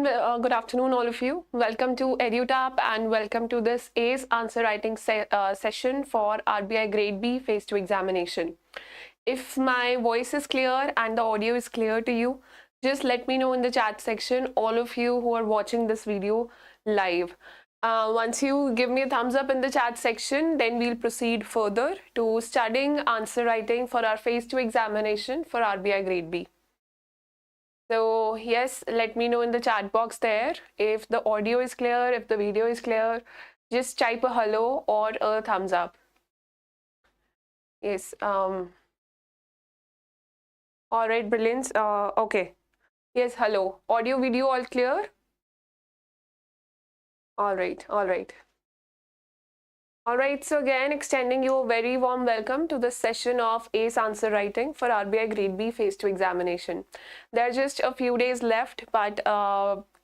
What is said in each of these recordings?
Good afternoon, all of you. Welcome to EduTap and welcome to this ACE answer writing session for RBI Grade B Phase 2 examination. If my voice is clear and the audio is clear to you, just let me know in the chat section, all of you who are watching this video live. Once you give me a thumbs up in the chat section, then we'll proceed further to studying answer writing for our Phase 2 examination for RBI Grade B. So yes, let me know in the chat box there if the audio is clear, if the video is clear. Just type a hello or a thumbs up. Yes. All right, brilliant. Okay. Yes, hello. Audio, video, all clear? All right, all right. All right, so again, extending you a very warm welcome to this session of ACE answer writing for RBI Grade B Phase 2 examination. There are just a few days left, but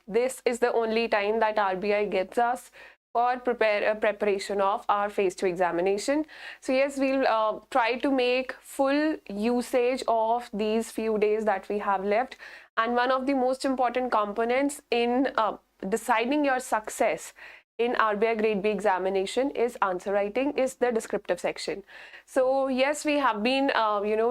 this is the only time that RBI gives us for preparation of our Phase 2 examination. So yes, we'll try to make full usage of these few days that we have left. And one of the most important components in deciding your success in RBI Grade B examination is answer writing, is the descriptive section. So yes, we have been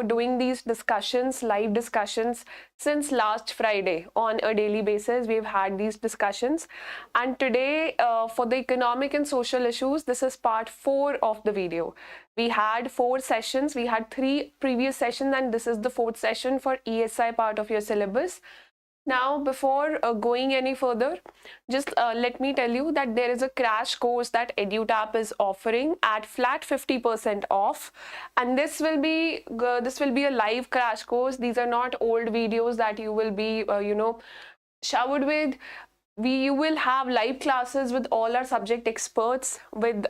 doing these discussions, live discussions since last Friday on a daily basis. We've had these discussions, and today for the economic and social issues, this is part 4 of the video. We had 4 sessions. We had 3 previous sessions, and this is the 4th session for ESI part of your syllabus. Now, before going any further, just let me tell you that there is a crash course that EduTap is offering at flat 50% off, and this will be a live crash course. These are not old videos that you will be showered with. You will have live classes with all our subject experts with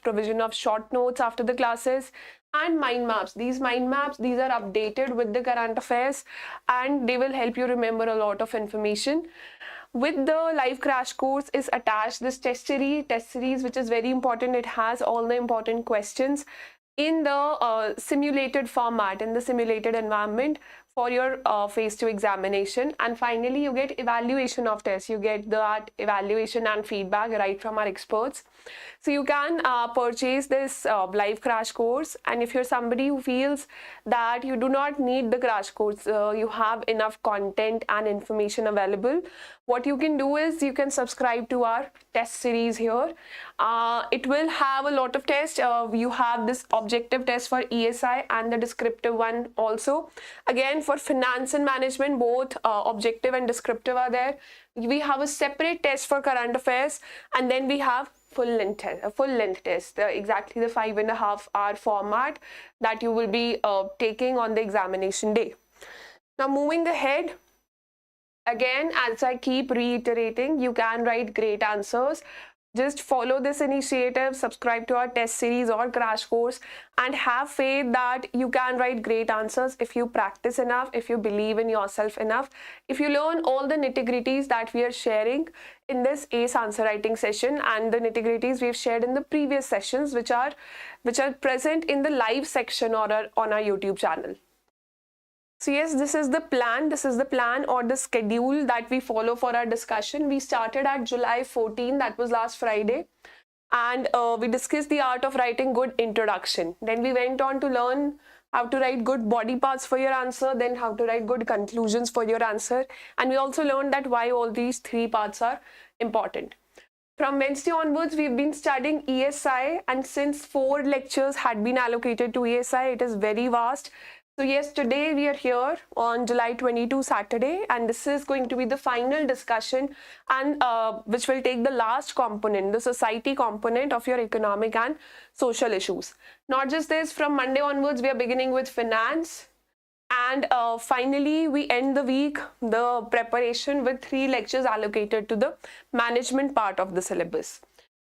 provision of short notes after the classes and mind maps. These mind maps, these are updated with the current affairs, and they will help you remember a lot of information. With the live crash course is attached this test series, which is very important. It has all the important questions in the simulated format, in the simulated environment for your phase 2 examination. And finally, you get evaluation of tests. You get that evaluation and feedback right from our experts. So you can purchase this live crash course, and if you're somebody who feels that you do not need the crash course, you have enough content and information available, what you can do is you can subscribe to our test series here. It will have a lot of tests. You have this objective test for ESI and the descriptive one also. Again, for finance and management, both objective and descriptive are there. We have a separate test for current affairs, and then we have full length test, exactly the 5.5 hour format that you will be taking on the examination day. Now, moving ahead, again, as I keep reiterating, you can write great answers. Just follow this initiative, subscribe to our test series or crash course, and have faith that you can write great answers if you practice enough, if you believe in yourself enough, if you learn all the nitty-gritties that we are sharing in this ACE answer writing session, and the nitty-gritties we've shared in the previous sessions, which are present in the live section or on our YouTube channel. So yes, this is the plan or the schedule that we follow for our discussion. We started at July 14, that was last Friday, and we discussed the art of writing good introduction. Then we went on to learn how to write good body parts for your answer, then how to write good conclusions for your answer, and we also learned that why all these 3 parts are important. From Wednesday onwards, we've been studying ESI, and since 4 lectures had been allocated to ESI, it is very vast. So yes, today we are here on July 22, Saturday, and this is going to be the final discussion, and which will take the last component, the society component of your economic and social issues. Not just this, from Monday onwards, we are beginning with finance, and finally we end the week, the preparation, with 3 lectures allocated to the management part of the syllabus.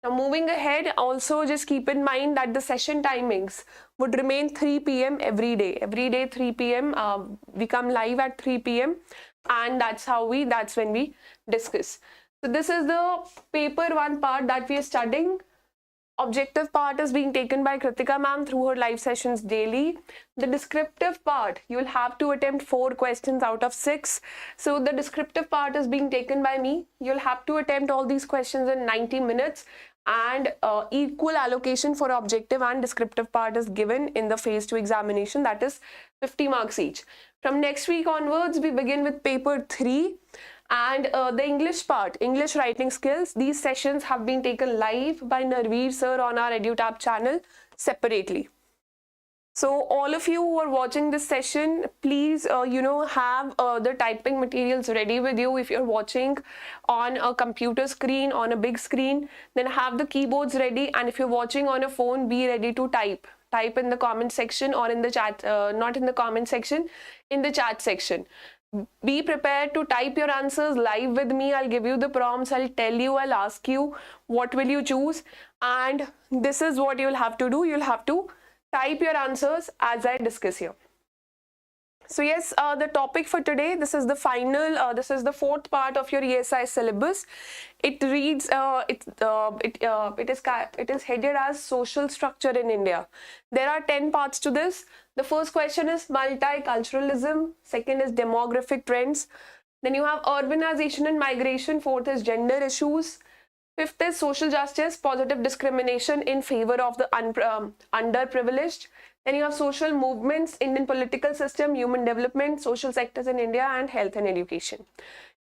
Now, moving ahead, also just keep in mind that the session timings would remain 3 p.m. every day. Every day 3 p.m. We come live at 3 p.m. and that's when we discuss. So this is the paper 1 part that we are studying. Objective part is being taken by Kritika ma'am through her live sessions daily. The descriptive part, you will have to attempt 4 questions out of 6. So the descriptive part is being taken by me. You'll have to attempt all these questions in 90 minutes, and equal allocation for objective and descriptive part is given in the phase 2 examination, that is 50 marks each. From next week onwards, we begin with paper 3. And the English part, English writing skills, these sessions have been taken live by Narveer sir on our EduTap channel separately. So all of you who are watching this session, please, have the typing materials ready with you. If you're watching on a computer screen, on a big screen, then have the keyboards ready. And if you're watching on a phone, be ready to type. Type in the comment section or in the chat, not in the comment section, in the chat section. Be prepared to type your answers live with me. I'll give you the prompts, I'll tell you, I'll ask you what will you choose, and this is what you'll have to do. You'll have to type your answers as I discuss here. So yes, the topic for today, this is the final, this is the 4th part of your ESI syllabus. It reads, it is headed as social structure in India. There are 10 parts to this. The first question is multiculturalism. Second is demographic trends. Then you have urbanization and migration. 4th is gender issues. 5th is social justice, positive discrimination in favor of the underprivileged. Then you have social movements, Indian political system, human development, social sectors in India, and health and education.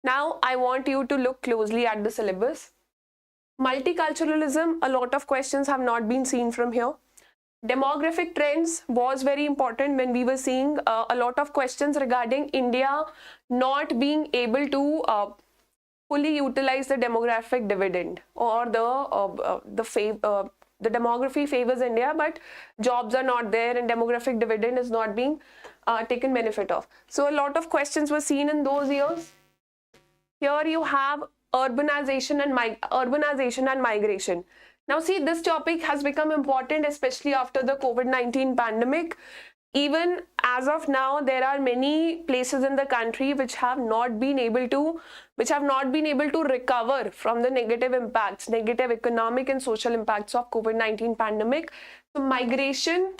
Now, I want you to look closely at the syllabus. Multiculturalism, a lot of questions have not been seen from here. Demographic trends was very important when we were seeing a lot of questions regarding India not being able to fully utilize the demographic dividend, or the demography favors India, but jobs are not there and demographic dividend is not being taken benefit of. So a lot of questions were seen in those years. Here you have urbanization and migration. Now see, this topic has become important, especially after the COVID-19 pandemic. Even as of now, there are many places in the country which have not been able to recover from the negative impacts, negative economic and social impacts of COVID-19 pandemic. So migration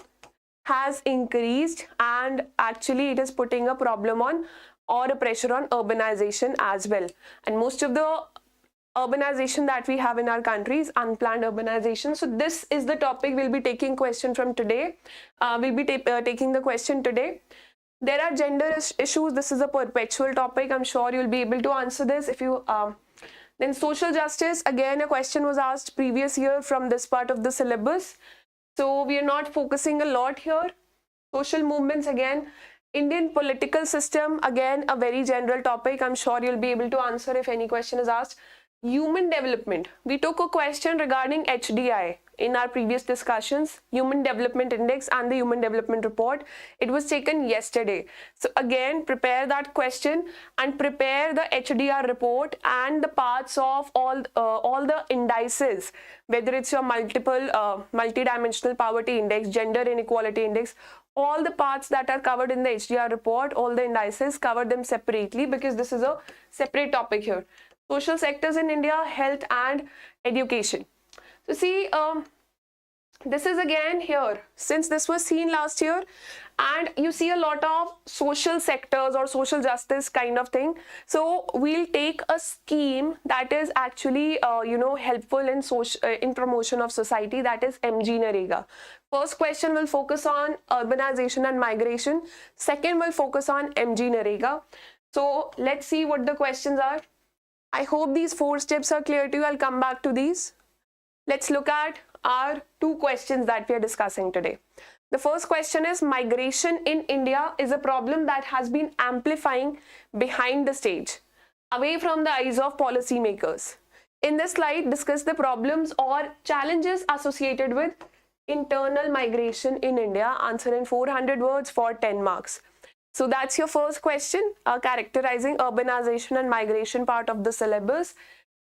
has increased, and actually it is putting a problem on, or a pressure on, urbanization as well. And most of the urbanization that we have in our country is unplanned urbanization. So this is the topic we'll be taking question from today. We'll be taking the question today. There are gender issues. This is a perpetual topic. I'm sure you'll be able to answer this. If you then social justice, again a question was asked previous year from this part of the syllabus. So we are not focusing a lot here. Social movements, again Indian political system, again a very general topic. I'm sure you'll be able to answer if any question is asked. Human development, we took a question regarding HDI in our previous discussions, Human Development Index and the Human Development Report. It was taken yesterday. So again, prepare that question and prepare the HDR report and the parts of all the indices, whether it's your multidimensional poverty index, gender inequality index, all the parts that are covered in the HDR report, all the indices, cover them separately, because this is a separate topic here. Social sectors in India, health and education. So see, this is again here, since this was seen last year, and you see a lot of social sectors or social justice kind of thing. So we'll take a scheme that is actually helpful in promotion of society, that is MG Narega. First question will focus on urbanization and migration. Second will focus on MG Narega. So let's see what the questions are. I hope these 4 steps are clear to you. I'll come back to these. Let's look at our 2 questions that we are discussing today. The first question is, migration in India is a problem that has been amplifying behind the stage, away from the eyes of policymakers. In this slide, discuss the problems or challenges associated with internal migration in India. Answer in 400 words for 10 marks. So that's your first question, characterizing urbanization and migration part of the syllabus.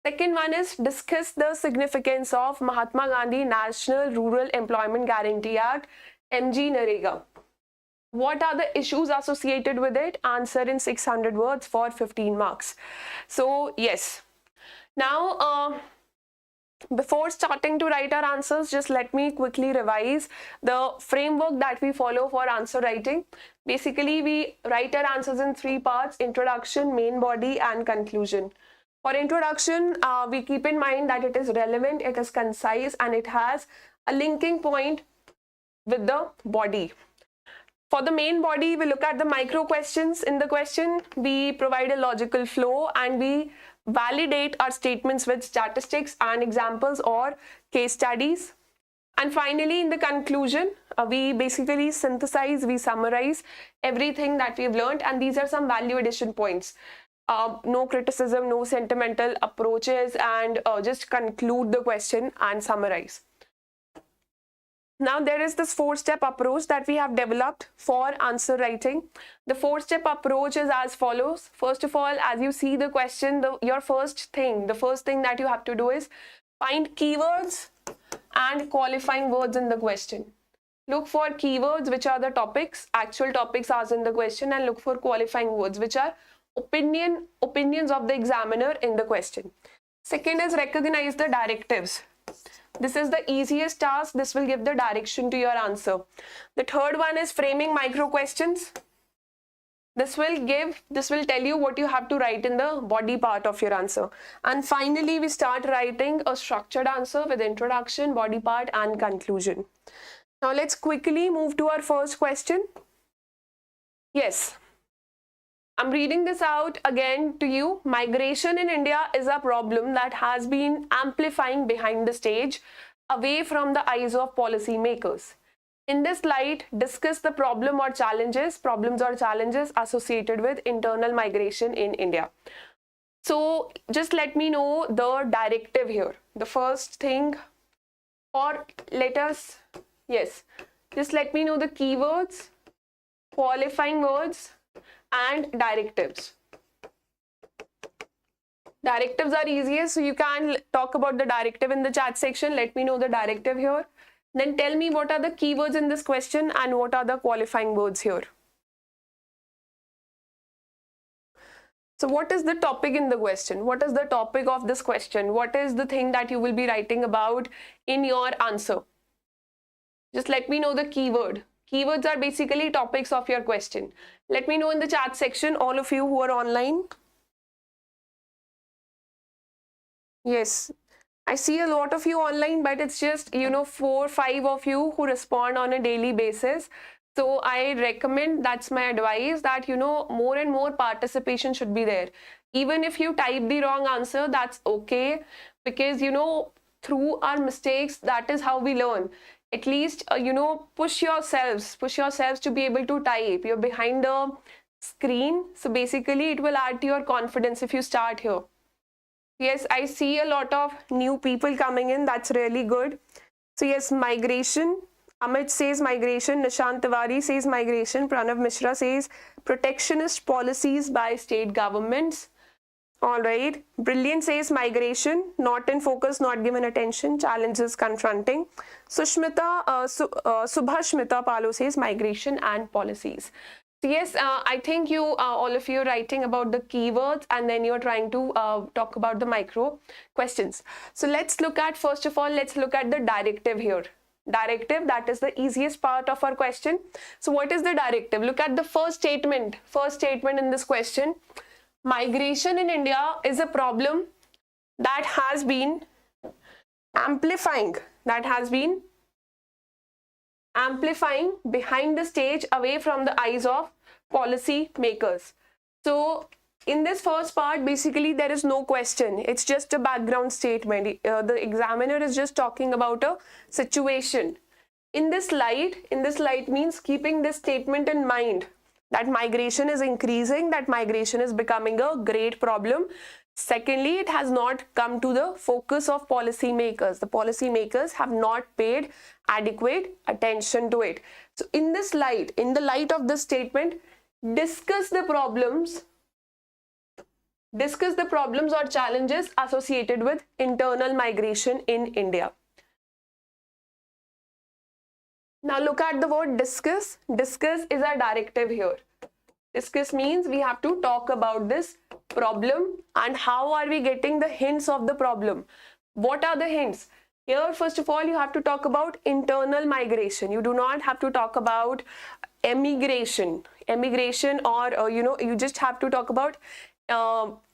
Second one is, discuss the significance of Mahatma Gandhi National Rural Employment Guarantee Act, MG Narega. What are the issues associated with it? Answer in 600 words for 15 marks. So yes. Now, Before starting to write our answers, just let me quickly revise the framework that we follow for answer writing. Basically, we write our answers in three parts: introduction, main body, and conclusion. For introduction, we keep in mind that it is relevant, it is concise, and it has a linking point with the body. For the main body, we look at the micro questions. In the question, we provide a logical flow and we validate our statements with statistics and examples or case studies. And finally, in the conclusion, we basically synthesize, we summarize everything that we've learned, and these are some value addition points. No criticism, no sentimental approaches, and just conclude the question and summarize. Now there is this four-step approach that we have developed for answer writing. The four-step approach is as follows. First of all, as you see the question, the first thing that you have to do is find keywords and qualifying words in the question. Look for keywords, which are the topics, actual topics as in the question, and look for qualifying words, which are opinions of the examiner in the question. Second is recognize the directives. This is the easiest task. This will give the direction to your answer. The third one is framing micro questions. This will tell you what you have to write in the body part of your answer. And finally, we start writing a structured answer with introduction, body part, and conclusion. Now let's quickly move to our first question. Yes. I'm reading this out again to you. Migration in India is a problem that has been amplifying behind the stage, away from the eyes of policymakers. In this light, discuss the problems or challenges associated with internal migration in India. So just let me know the directive here. The first thing, or just let me know the keywords, qualifying words, and directives. Directives are easiest, so you can talk about the directive in the chat section. Let me know the directive here. Then tell me what are the keywords in this question and what are the qualifying words here. So what is the topic in the question? What is the topic of this question? What is the thing that you will be writing about in your answer? Just let me know the keyword. Keywords are basically topics of your question. Let me know in the chat section, all of you who are online. Yes, I see a lot of you online, but it's just, 4 or 5 of you who respond on a daily basis. So I recommend, that's my advice, that, more and more participation should be there. Even if you type the wrong answer, that's okay. Because, through our mistakes, that is how we learn. At least, push yourselves to be able to type. You're behind the screen. So basically, it will add to your confidence if you start here. Yes, I see a lot of new people coming in. That's really good. So yes, migration. Amit says migration. Nishant Tiwari says migration. Pranav Mishra says protectionist policies by state governments. All right. Brilliant says migration, not in focus, not given attention, challenges confronting. Subhashmita Palo says migration and policies. So yes, I think all of you are writing about the keywords and then you're trying to talk about the micro questions. So let's look at, first of all, let's look at the directive here. Directive, that is the easiest part of our question. So what is the directive? Look at the first statement in this question. Migration in India is a problem that has been amplifying behind the stage, away from the eyes of policy makers. So in this first part, basically there is no question. It's just a background statement. The examiner is just talking about a situation. In this light means keeping this statement in mind, that migration is increasing, that migration is becoming a great problem. Secondly, it has not come to the focus of policymakers. The policymakers have not paid adequate attention to it. So in this light, in the light of this statement, discuss the problems or challenges associated with internal migration in India. Now look at the word discuss. Discuss is a directive here. Discuss means we have to talk about this problem and how are we getting the hints of the problem. What are the hints? Here, first of all, you have to talk about internal migration. You do not have to talk about emigration, or you just have to talk about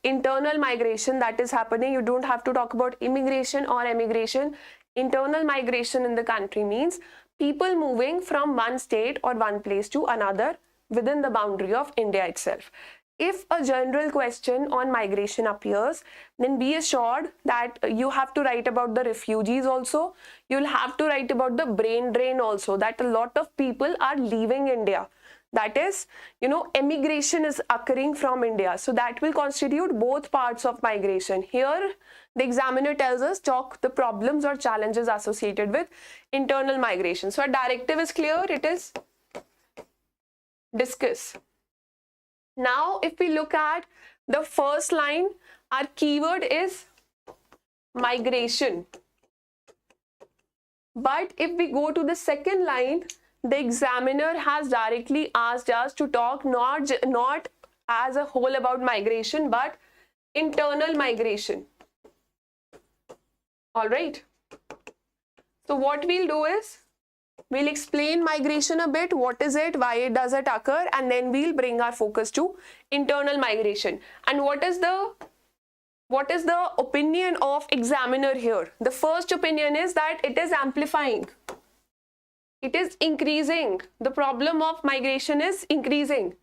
internal migration that is happening. You don't have to talk about immigration or emigration. Internal migration in the country means people moving from one state or one place to another within the boundary of India itself. If a general question on migration appears, then be assured that you have to write about the refugees also. You'll have to write about the brain drain also, that a lot of people are leaving India. That is, emigration is occurring from India. So that will constitute both parts of migration. Here, the examiner tells us talk the problems or challenges associated with internal migration. So our directive is clear. It is discuss. Now, if we look at the first line, our keyword is migration. But if we go to the second line, the examiner has directly asked us to talk not as a whole about migration, but internal migration. All right. So what we'll do is, we'll explain migration a bit, what is it, why does it occur, and then we'll bring our focus to internal migration. And what is the opinion of examiner here? The first opinion is that it is amplifying. It is increasing. The problem of migration is increasing.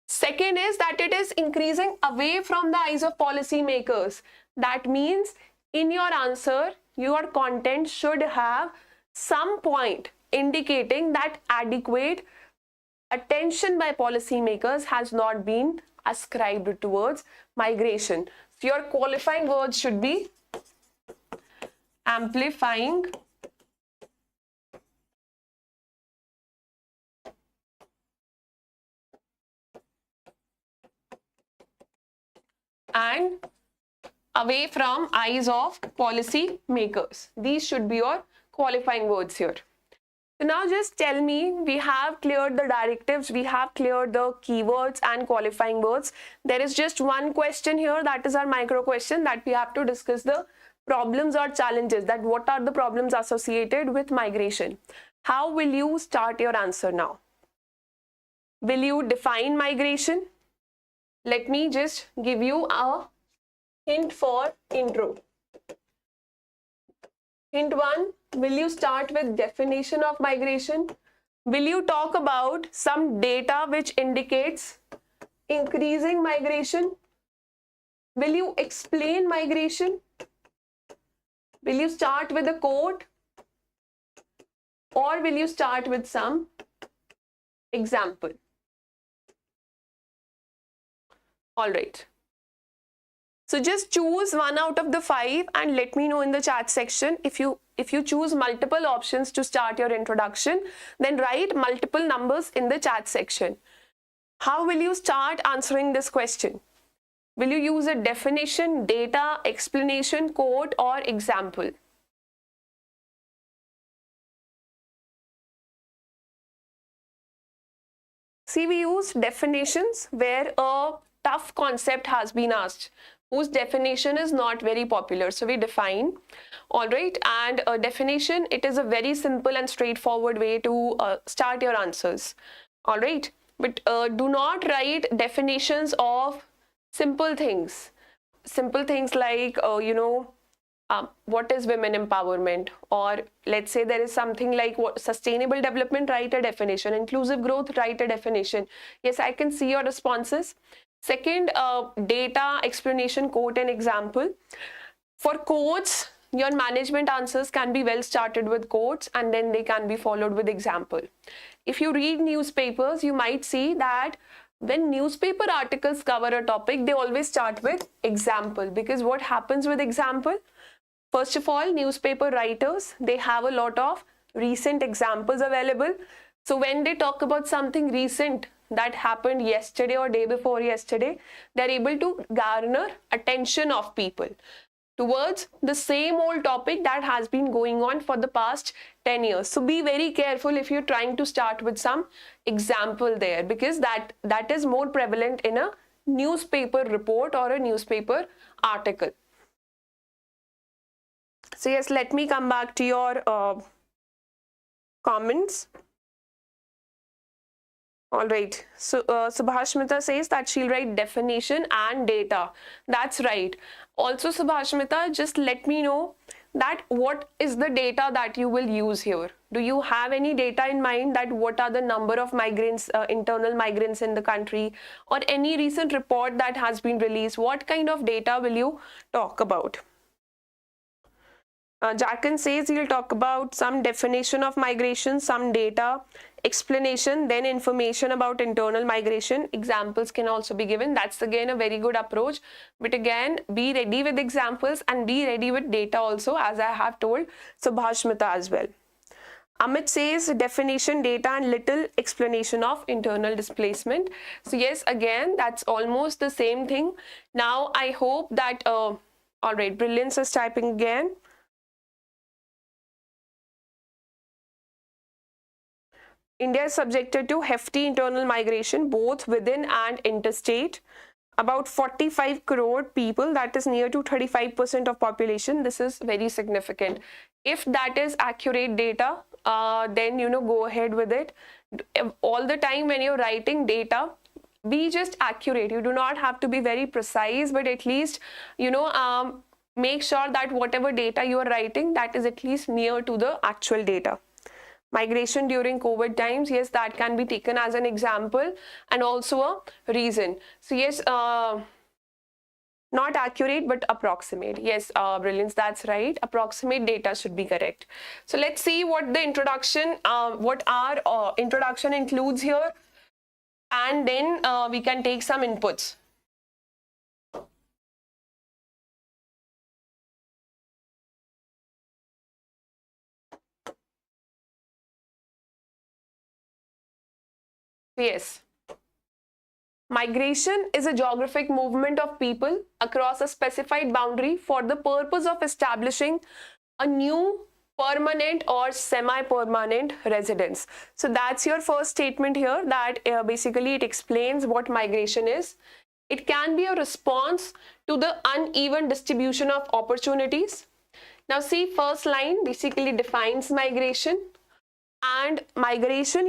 Second is that it is increasing away from the eyes of policymakers. That means in your answer, your content should have some point indicating that adequate attention by policymakers has not been ascribed towards migration. So your qualifying words should be amplifying, and away from eyes of policy makers. These should be your qualifying words here. So now just tell me, we have cleared the directives, we have cleared the keywords and qualifying words. There is just one question here, that is our micro question, that we have to discuss the problems or challenges, that what are the problems associated with migration. How will you start your answer now? Will you define migration? Let me just give you a hint for intro. Hint 1, will you start with definition of migration? Will you talk about some data which indicates increasing migration? Will you explain migration? Will you start with a quote? Or will you start with some example? All right. So just choose one out of the 5 and let me know in the chat section. If you choose multiple options to start your introduction, then write multiple numbers in the chat section. How will you start answering this question? Will you use a definition, data, explanation, quote, or example? See, we use definitions where a tough concept has been asked, whose definition is not very popular. So we define, all right, and a definition, it is a very simple and straightforward way to start your answers, all right. But do not write definitions of simple things like, what is women empowerment, or let's say there is something like what sustainable development, write a definition. Inclusive growth, write a definition. Yes, I can see your responses. Second, data, explanation, quote, and example. For quotes, your management answers can be well started with quotes and then they can be followed with example. If you read newspapers, you might see that when newspaper articles cover a topic, they always start with example, because what happens with example? First of all, newspaper writers, they have a lot of recent examples available. So when they talk about something recent that happened yesterday or day before yesterday, they're able to garner attention of people towards the same old topic that has been going on for the past 10 years. So be very careful if you're trying to start with some example there, because that is more prevalent in a newspaper report or a newspaper article. So yes, let me come back to your comments. All right. So Subhashmita says that she'll write definition and data. That's right. Also, Subhashmita, just let me know that what is the data that you will use here. Do you have any data in mind, that what are the number of migrants, internal migrants in the country, or any recent report that has been released? What kind of data will you talk about? Jackin says he'll talk about some definition of migration, some data, explanation, then information about internal migration. Examples can also be given. That's again a very good approach. But again, be ready with examples and be ready with data also, as I have told Subhashmita as well. Amit says definition, data, and little explanation of internal displacement. So yes, again, that's almost the same thing. Now, I hope that, all right, Brilliance is typing again. India is subjected to hefty internal migration, both within and interstate. About 45 crore people, that is near to 35% of population. This is very significant. If that is accurate data, then go ahead with it. All the time when you're writing data, be just accurate. You do not have to be very precise, but at least make sure that whatever data you are writing, that is at least near to the actual data. Migration during COVID times, yes, that can be taken as an example and also a reason. So yes, not accurate but approximate. Yes, Brilliance, that's right. Approximate data should be correct. So let's see what the introduction, what our introduction includes here, and then we can take some inputs. Yes. Migration is a geographic movement of people across a specified boundary for the purpose of establishing a new permanent or semi-permanent residence. So that's your first statement here, that basically it explains what migration is. It can be a response to the uneven distribution of opportunities. Now see, first line basically defines migration. And migration,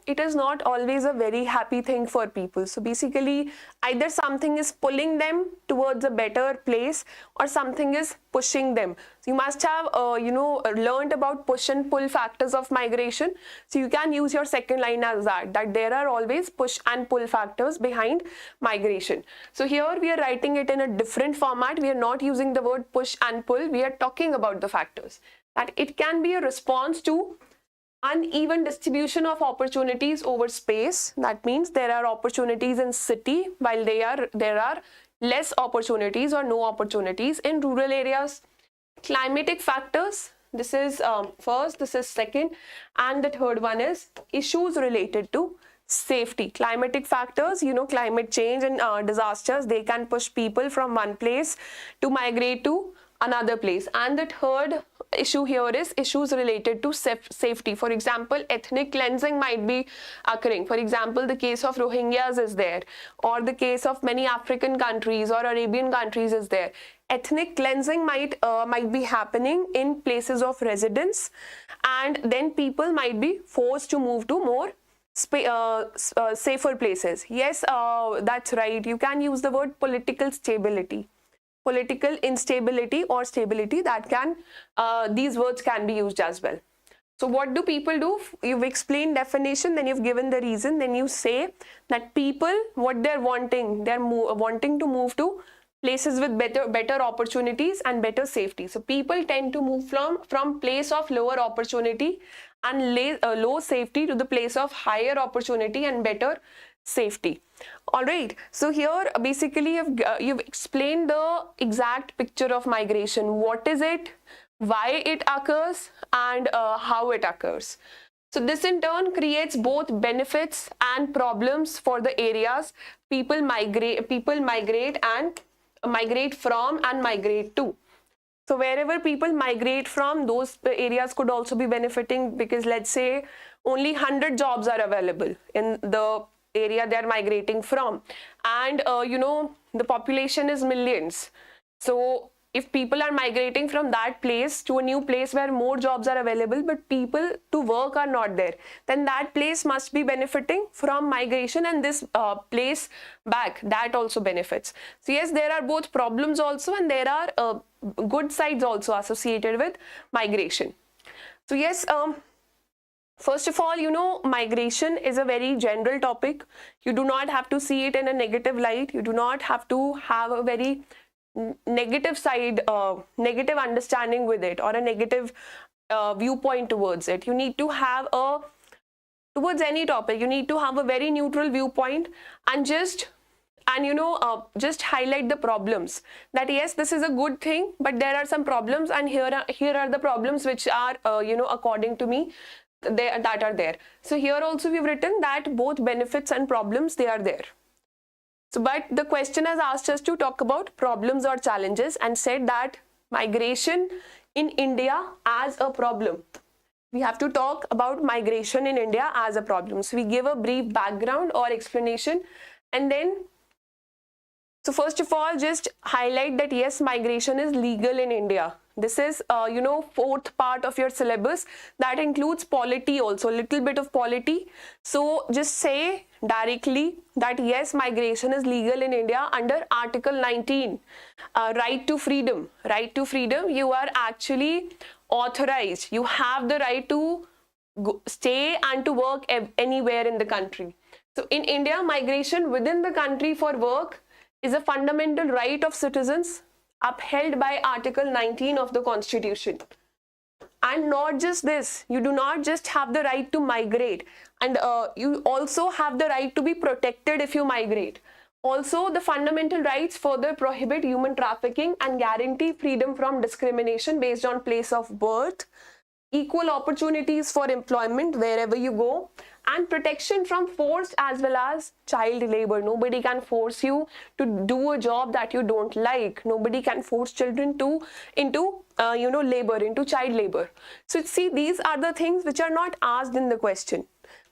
it is not always a very happy thing for people. So basically, either something is pulling them towards a better place or something is pushing them. So you must have, learned about push and pull factors of migration. So you can use your second line as that there are always push and pull factors behind migration. So here we are writing it in a different format. We are not using the word push and pull. We are talking about the factors. That it can be a response to uneven distribution of opportunities over space. That means there are opportunities in city while there are less opportunities or no opportunities in rural areas. Climatic factors, this is first, this is second, and the third one is issues related to safety. Climatic factors, climate change and disasters, they can push people from one place to migrate to another place. And the third issue here is issues related to safety. For example, ethnic cleansing might be occurring. For example, the case of Rohingyas is there, or the case of many African countries or Arabian countries is there. Ethnic cleansing might be happening in places of residence, and then people might be forced to move to more safer places. Yes, that's right. You can use the word political stability. Political instability or stability, that can these words can be used as well. So what do people do? You've explained definition, then you've given the reason, then you say that people, what they're wanting, they're wanting to move to places with better opportunities and better safety. So people tend to move from place of lower opportunity and low safety to the place of higher opportunity and better safety. All right, so here basically you've explained the exact picture of migration. What is it, why it occurs, and how it occurs. So this in turn creates both benefits and problems for the areas people migrate and migrate from and migrate to. So wherever people migrate from, those areas could also be benefiting, because let's say only 100 jobs are available in the area they are migrating from, and the population is millions. So if people are migrating from that place to a new place where more jobs are available, but people to work are not there, then that place must be benefiting from migration, and this place back, that also benefits. So yes, there are both problems also, and there are good sides also associated with migration. So yes, first of all, migration is a very general topic. You do not have to see it in a negative light. You do not have to have a very negative side, negative understanding with it, or a negative viewpoint towards it. You need to have towards any topic, you need to have a very neutral viewpoint, and just highlight the problems, that yes, this is a good thing, but there are some problems, and here are the problems which are according to me that are there. So here also we've written that both benefits and problems, they are there. So but the question has asked us to talk about problems or challenges, and said that migration in India as a problem. We have to talk about migration in India as a problem. So we give a brief background or explanation, and then, so first of all, just highlight that yes, migration is legal in India. This is, fourth part of your syllabus. That includes polity also, little bit of polity. So just say directly that yes, migration is legal in India under Article 19, right to freedom. Right to freedom, you are actually authorized. You have the right to stay and to work anywhere in the country. So in India, migration within the country for work is a fundamental right of citizens upheld by Article 19 of the Constitution. And not just this, you do not just have the right to migrate, and you also have the right to be protected if you migrate. Also, the fundamental rights further prohibit human trafficking and guarantee freedom from discrimination based on place of birth, equal opportunities for employment wherever you go, and protection from forced as well as child labor. Nobody can force you to do a job that you don't like. Nobody can force children into labor, into child labor. So see, these are the things which are not asked in the question.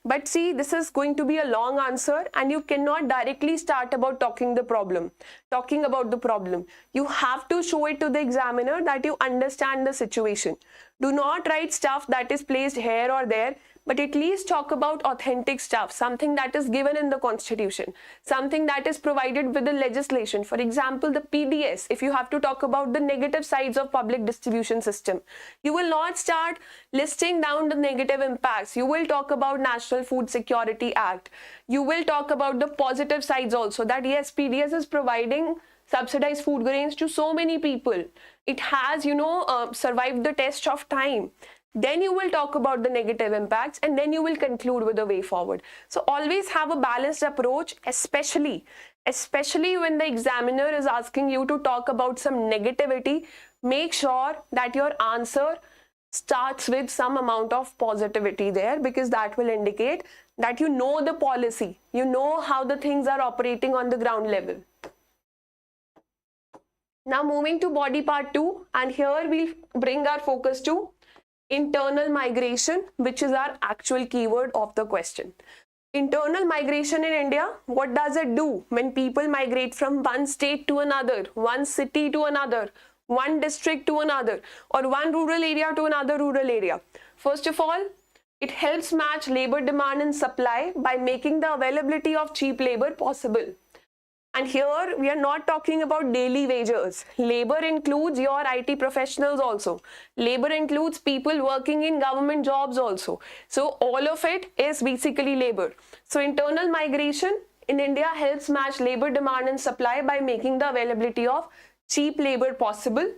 But see, this is going to be a long answer, and you cannot directly start about talking about the problem. You have to show it to the examiner that you understand the situation. Do not write stuff that is placed here or there, but at least talk about authentic stuff, something that is given in the Constitution, something that is provided with the legislation. For example, the PDS, if you have to talk about the negative sides of public distribution system, you will not start listing down the negative impacts. You will talk about National Food Security Act. You will talk about the positive sides also, that yes, PDS is providing subsidized food grains to so many people. It has, survived the test of time. Then you will talk about the negative impacts, and then you will conclude with a way forward. So always have a balanced approach, especially when the examiner is asking you to talk about some negativity. Make sure that your answer starts with some amount of positivity there, because that will indicate that you know the policy, you know how the things are operating on the ground level. Now moving to body part 2, and here we'll bring our focus to internal migration, which is our actual keyword of the question. Internal migration in India, what does it do when people migrate from one state to another, one city to another, one district to another, or one rural area to another rural area? First of all, it helps match labor demand and supply by making the availability of cheap labor possible. And here we are not talking about daily wages. Labor includes your IT professionals also. Labor includes people working in government jobs also. So all of it is basically labor. So internal migration in India helps match labor demand and supply by making the availability of cheap labor possible.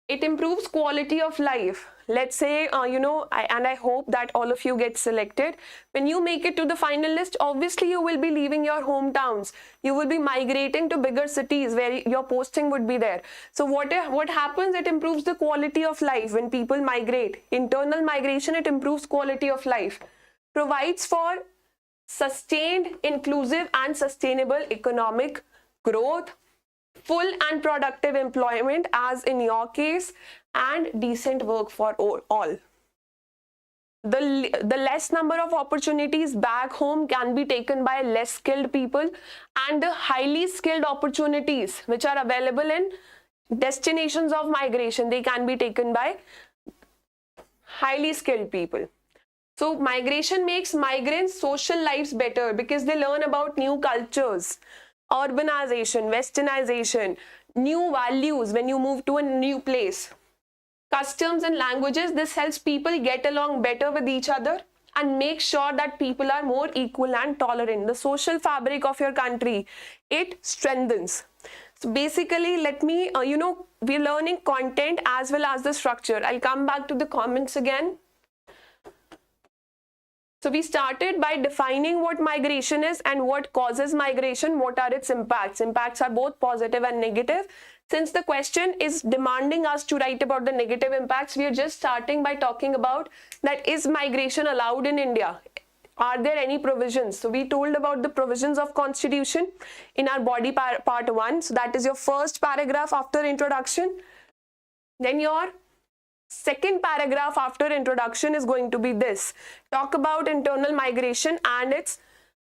It improves quality of life. Let's say, I hope that all of you get selected. When you make it to the final list, obviously you will be leaving your hometowns. You will be migrating to bigger cities where your posting would be there. So what happens? It improves the quality of life when people migrate. Internal migration, it improves quality of life. Provides for sustained, inclusive and sustainable economic growth, full and productive employment as in your case, and decent work for all. The less number of opportunities back home can be taken by less skilled people, and the highly skilled opportunities which are available in destinations of migration, they can be taken by highly skilled people. So migration makes migrants' social lives better because they learn about new cultures, urbanization, westernization, new values when you move to a new place, customs and languages. This helps people get along better with each other and make sure that people are more equal and tolerant. The social fabric of your country, it strengthens. So basically, let me, we're learning content as well as the structure. I'll come back to the comments again. So we started by defining what migration is and what causes migration, what are its impacts. Impacts are both positive and negative. Since the question is demanding us to write about the negative impacts, we are just starting by talking about that, is migration allowed in India? Are there any provisions? So we told about the provisions of Constitution in our body part 1. So that is your first paragraph after introduction. Then your second paragraph after introduction is going to be this. Talk about internal migration and its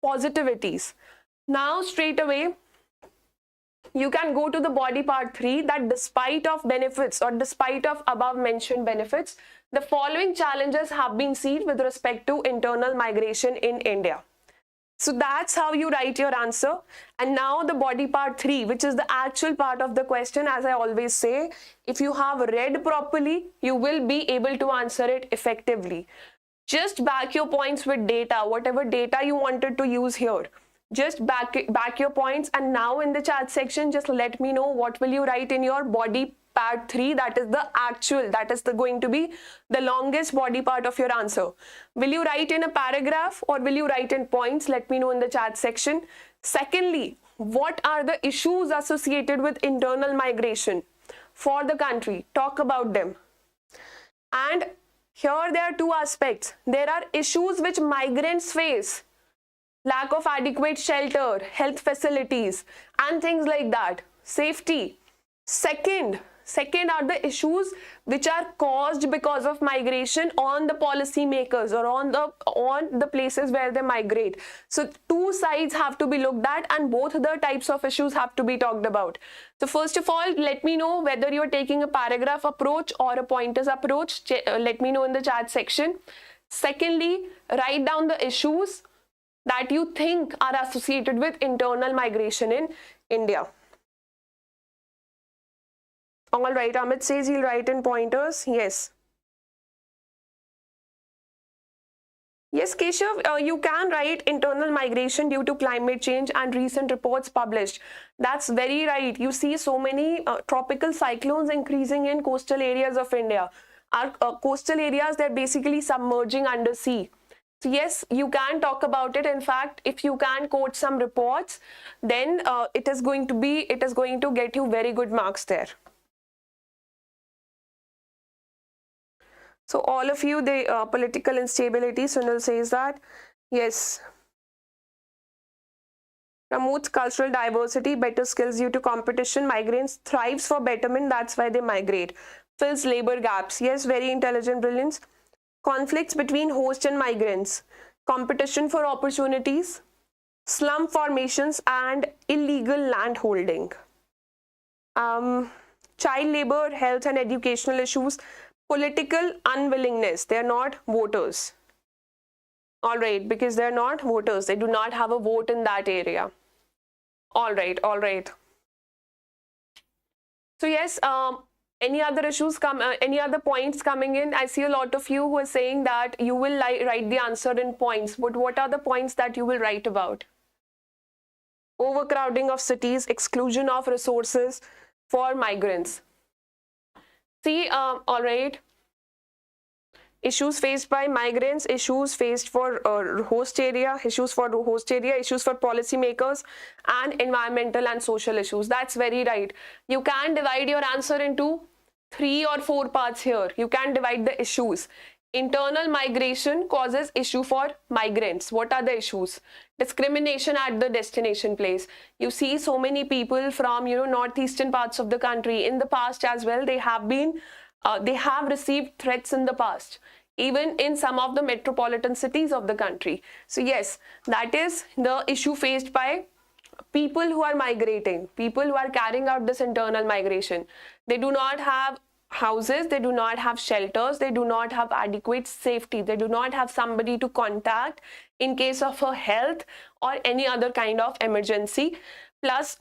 positivities. Now straight away, you can go to the body part 3, that despite of benefits or despite of above mentioned benefits, the following challenges have been seen with respect to internal migration in India. So that's how you write your answer. And now the body part 3, which is the actual part of the question. As I always say, if you have read properly, you will be able to answer it effectively. Just back your points with data, whatever data you wanted to use here. Just back your points, and now in the chat section, just let me know what will you write in your body part 3. That is the actual, that is going to be the longest body part of your answer. Will you write in a paragraph or will you write in points? Let me know in the chat section. Secondly, what are the issues associated with internal migration for the country? Talk about them. And here there are two aspects. There are issues which migrants face. Lack of adequate shelter, health facilities, and things like that. Safety. Second are the issues which are caused because of migration on the policy makers or on the places where they migrate. So two sides have to be looked at, and both the types of issues have to be talked about. So first of all, let me know whether you are taking a paragraph approach or a pointers approach. Let me know in the chat section. Secondly, write down the issues that you think are associated with internal migration in India. All right, Amit says he'll write in pointers. Yes. Yes, Keshav, you can write internal migration due to climate change and recent reports published. That's very right. You see so many tropical cyclones increasing in coastal areas of India. Our coastal areas, they're basically submerging under sea. So yes, you can talk about it. In fact, if you can quote some reports, then it is going to get you very good marks there. So all of you, the political instability, Sunil says that, yes. Promotes cultural diversity, better skills due to competition, migrants thrives for betterment, that's why they migrate. Fills labor gaps, yes, very intelligent, brilliance. Conflicts between host and migrants, competition for opportunities, slum formations, and illegal land holding. Child labor, health and educational issues, political unwillingness, they are not voters. All right, because they are not voters, they do not have a vote in that area. All right. So yes, any other issues any other points coming in? I see a lot of you who are saying that you will write the answer in points, but what are the points that you will write about? Overcrowding of cities, exclusion of resources for migrants. See, all right. Issues faced by migrants, issues faced for host area, issues for policymakers, and environmental and social issues. That's very right. You can divide your answer into 3 or 4 parts here. You can divide the issues. Internal migration causes issue for migrants. What are the issues? Discrimination at the destination place. You see so many people from northeastern parts of the country in the past as well. They have received threats in the past, even in some of the metropolitan cities of the country. So yes, that is the issue faced by people who are migrating, people who are carrying out this internal migration, they do not have houses, they do not have shelters, they do not have adequate safety, they do not have somebody to contact in case of a health or any other kind of emergency. Plus,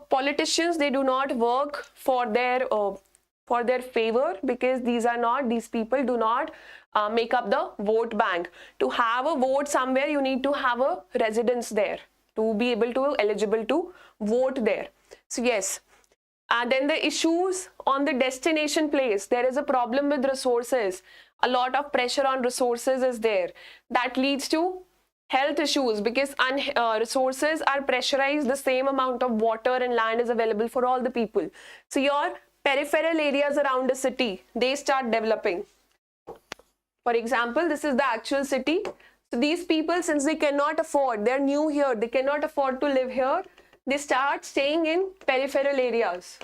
politicians, they do not work for their favor, because these people do not make up the vote bank. To have a vote somewhere, you need to have a residence there to be eligible to vote there. So yes. And then the issues on the destination place, there is a problem with resources. A lot of pressure on resources is there. That leads to health issues, because resources are pressurized. The same amount of water and land is available for all the people. So your peripheral areas around the city, they start developing. For example, this is the actual city. So these people, since they cannot afford, they're new here, they cannot afford to live here, they start staying in peripheral areas.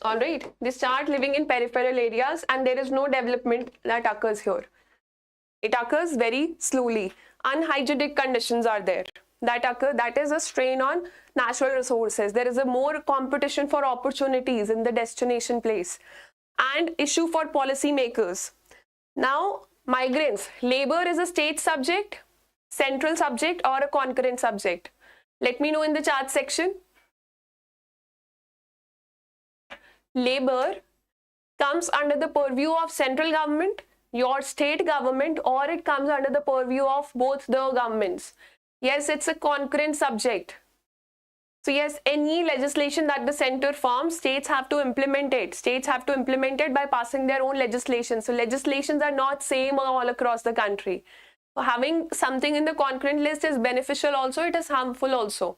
All right, they start living in peripheral areas and there is no development that occurs here. It occurs very slowly. Unhygienic conditions are there that occur. That is a strain on natural resources. There is a more competition for opportunities in the destination place. And issue for policymakers. Now, migrants, labor is a state subject, central subject, or a concurrent subject? Let me know in the chat section. Labor comes under the purview of central government, your state government, or it comes under the purview of both the governments. Yes, it's a concurrent subject. So yes, any legislation that the center forms, states have to implement it. States have to implement it by passing their own legislation. So legislations are not same all across the country. So having something in the concurrent list is beneficial also, it is harmful also.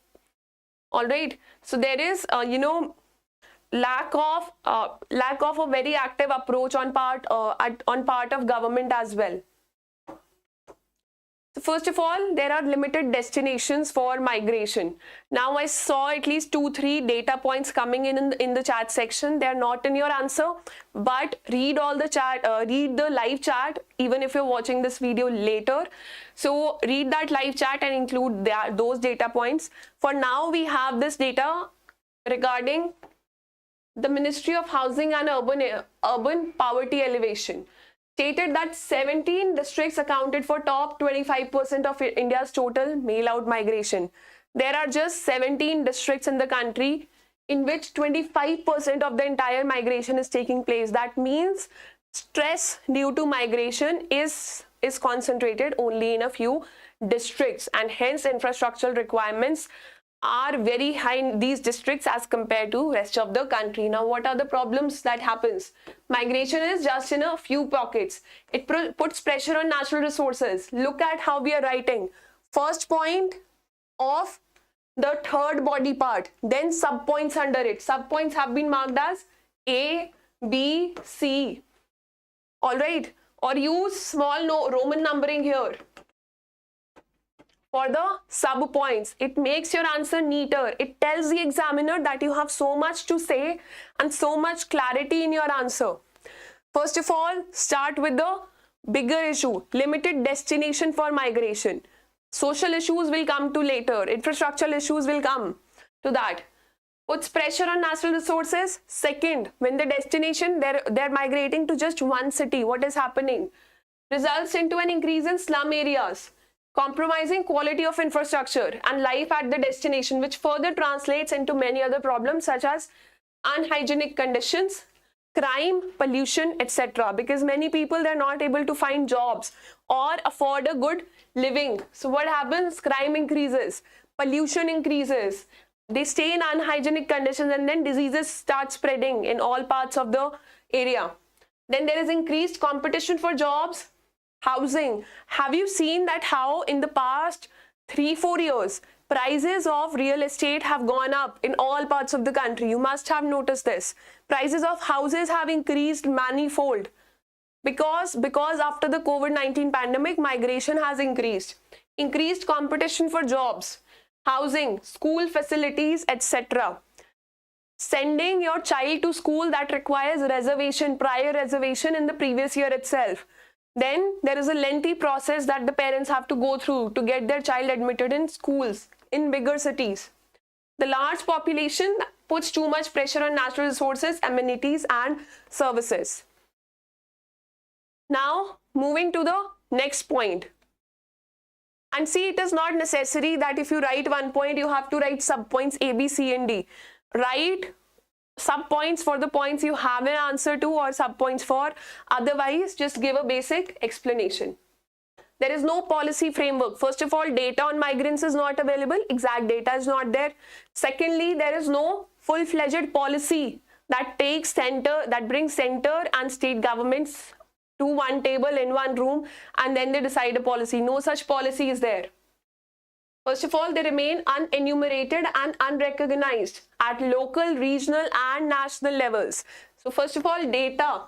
All right. So there is, lack of a very active approach on part of government as well. So first of all, there are limited destinations for migration. Now I saw at least 2-3 data points coming in the chat section. They are not in your answer, but read all the chat, read the live chat, even if you're watching this video later. So read that live chat and include those data points. For now, we have this data regarding the Ministry of Housing and Urban Poverty Elevation. Stated that 17 districts accounted for top 25% of India's total mail-out migration. There are just 17 districts in the country in which 25% of the entire migration is taking place. That means stress due to migration is concentrated only in a few districts, and hence infrastructural requirements are very high in these districts as compared to rest of the country. Now, what are the problems that happens? Migration is just in a few pockets. It puts pressure on natural resources. Look at how we are writing. First point of the third body part, then subpoints under it. Subpoints have been marked as A, B, C. All right. Or use small Roman numbering here for the sub points. It makes your answer neater. It tells the examiner that you have so much to say and so much clarity in your answer. First of all, start with the bigger issue, limited destination for migration. Social issues will come to later. Infrastructural issues will come to that. Puts pressure on natural resources. Second, when the destination, they're migrating to just one city, what is happening? Results into an increase in slum areas, compromising quality of infrastructure and life at the destination, which further translates into many other problems such as unhygienic conditions, crime, pollution, etc. Because many people, they're not able to find jobs or afford a good living. So what happens? Crime increases, pollution increases, they stay in unhygienic conditions, and then diseases start spreading in all parts of the area. Then there is increased competition for jobs. Housing. Have you seen that how in the past 3-4 years, prices of real estate have gone up in all parts of the country? You must have noticed this. Prices of houses have increased manifold because after the COVID-19 pandemic, migration has increased. Increased competition for jobs, housing, school facilities, etc. Sending your child to school, that requires reservation, prior reservation in the previous year itself. Then there is a lengthy process that the parents have to go through to get their child admitted in schools in bigger cities. The large population puts too much pressure on natural resources, amenities, and services. Now, moving to the next point. And see, it is not necessary that if you write one point, you have to write subpoints A, B, C, and D. Write subpoints for the points you have an answer to or subpoints for. Otherwise, just give a basic explanation. There is no policy framework. First of all, data on migrants is not available. Exact data is not there. Secondly, there is no full-fledged policy that brings center and state governments to one table in one room and then they decide a policy. No such policy is there. First of all, they remain unenumerated and unrecognized at local, regional and national levels. So first of all, data,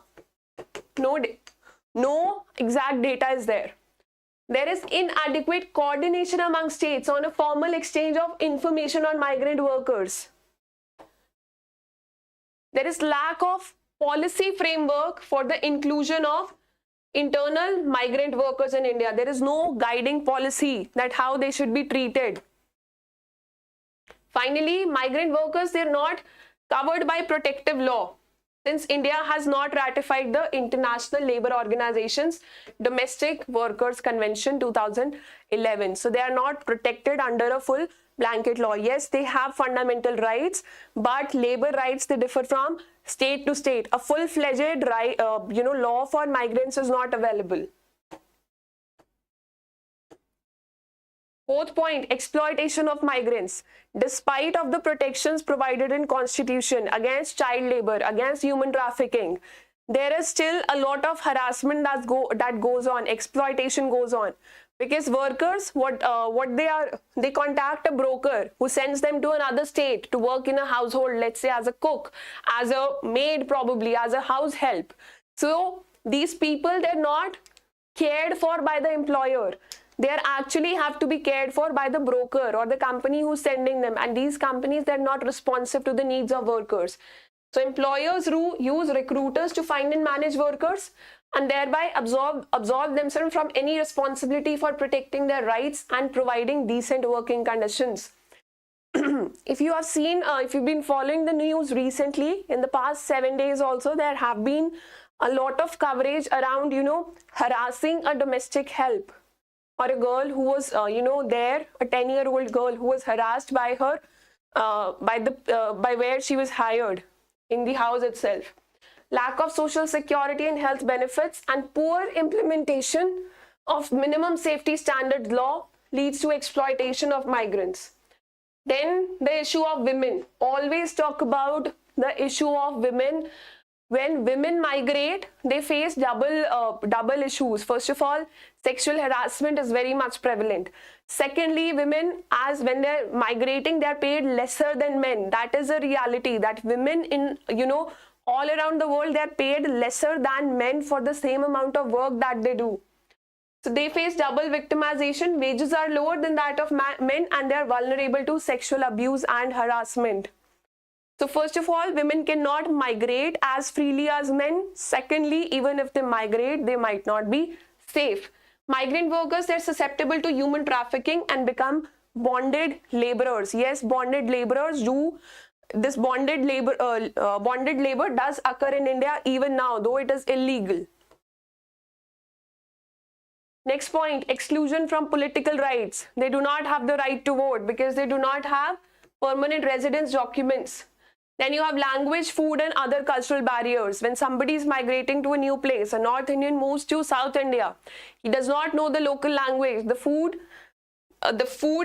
no exact data is there. There is inadequate coordination among states on a formal exchange of information on migrant workers. There is lack of policy framework for the inclusion of internal migrant workers in India. There is no guiding policy that how they should be treated. Finally, migrant workers, they are not covered by protective law since India has not ratified the International Labour Organization's Domestic Workers Convention 2011. So they are not protected under a full blanket law. Yes, they have fundamental rights, but labor rights, they differ from state to state. A full-fledged law for migrants is not available. Fourth point, exploitation of migrants. Despite of the protections provided in Constitution against child labor, against human trafficking, there is still a lot of harassment that goes on, exploitation goes on. Because workers, they contact a broker who sends them to another state to work in a household, let's say as a cook, as a maid probably, as a house help. So these people, they're not cared for by the employer. They actually have to be cared for by the broker or the company who's sending them. And these companies, they're not responsive to the needs of workers. So employers use recruiters to find and manage workers and thereby absolve themselves from any responsibility for protecting their rights and providing decent working conditions. If you have seen, if you've been following the news recently, in the past 7 days also, there have been a lot of coverage around, harassing a domestic help or a girl who was, a 10-year-old girl who was harassed by her, by where she was hired in the house itself. Lack of social security and health benefits and poor implementation of minimum safety standards law leads to exploitation of migrants. Then the issue of women. Always talk about the issue of women. When women migrate, they face double issues. First of all, sexual harassment is very much prevalent. Secondly, women, as when they're migrating, they're paid lesser than men. That is a reality, that women in, all around the world, they're paid lesser than men for the same amount of work that they do. So they face double victimization. Wages are lower than that of men and they're vulnerable to sexual abuse and harassment. So first of all, women cannot migrate as freely as men. Secondly, even if they migrate, they might not be safe. Migrant workers, they're susceptible to human trafficking and become bonded laborers. Yes, bonded laborers do. This bonded labor does occur in India even now, though it is illegal. Next point, exclusion from political rights. They do not have the right to vote because they do not have permanent residence documents. Then you have language, food and other cultural barriers. When somebody is migrating to a new place, a North Indian moves to South India, he does not know the local language. The food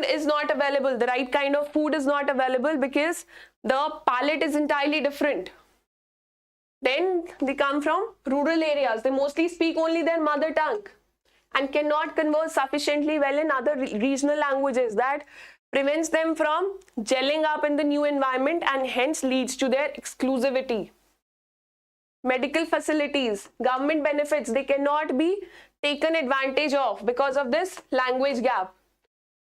is not available. The right kind of food is not available because the palate is entirely different. Then they come from rural areas. They mostly speak only their mother tongue and cannot converse sufficiently well in other regional languages. That prevents them from gelling up in the new environment and hence leads to their exclusivity. Medical facilities, government benefits, they cannot be taken advantage of because of this language gap.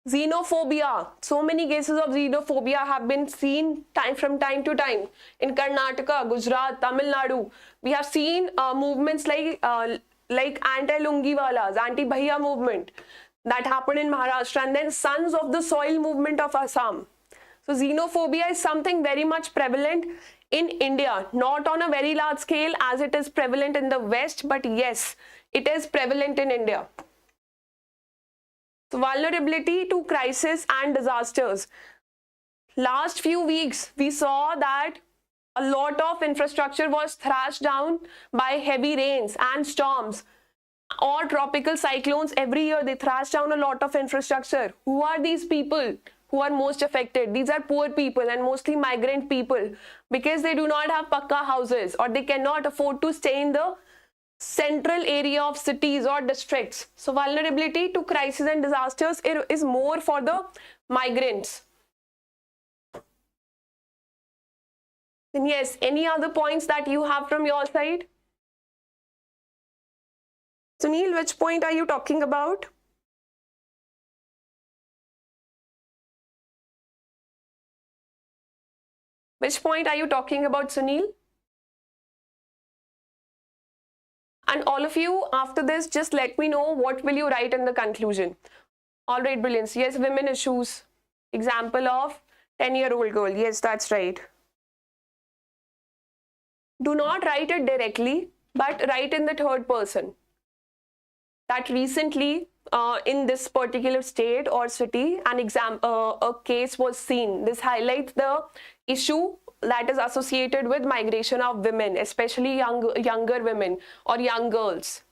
Xenophobia, so many cases of xenophobia have been seen from time to time in Karnataka, Gujarat, Tamil Nadu. We have seen movements like like anti-lungi walas, anti-bhaiya movement that happened in Maharashtra, and then Sons of the Soil movement of Assam. So xenophobia is something very much prevalent in India, not on a very large scale as it is prevalent in the West, but yes, it is prevalent in India. So vulnerability to crisis and disasters. Last few weeks, we saw that a lot of infrastructure was thrashed down by heavy rains and storms or tropical cyclones. Every year, they thrash down a lot of infrastructure. Who are these people who are most affected? These are poor people and mostly migrant people, because they do not have pakka houses or they cannot afford to stay in the central area of cities or districts. So vulnerability to crisis and disasters is more for the migrants. And yes, any other points that you have from your side? Sunil, which point are you talking about? Which point are you talking about, Sunil? And all of you, after this, just let me know what will you write in the conclusion. All right, brilliance. Yes, women issues. Example of 10-year-old girl. Yes, that's right. Do not write it directly, but write in the third person. That recently, in this particular state or city, a case was seen. This highlights the issue that is associated with migration of women, especially younger women or young girls.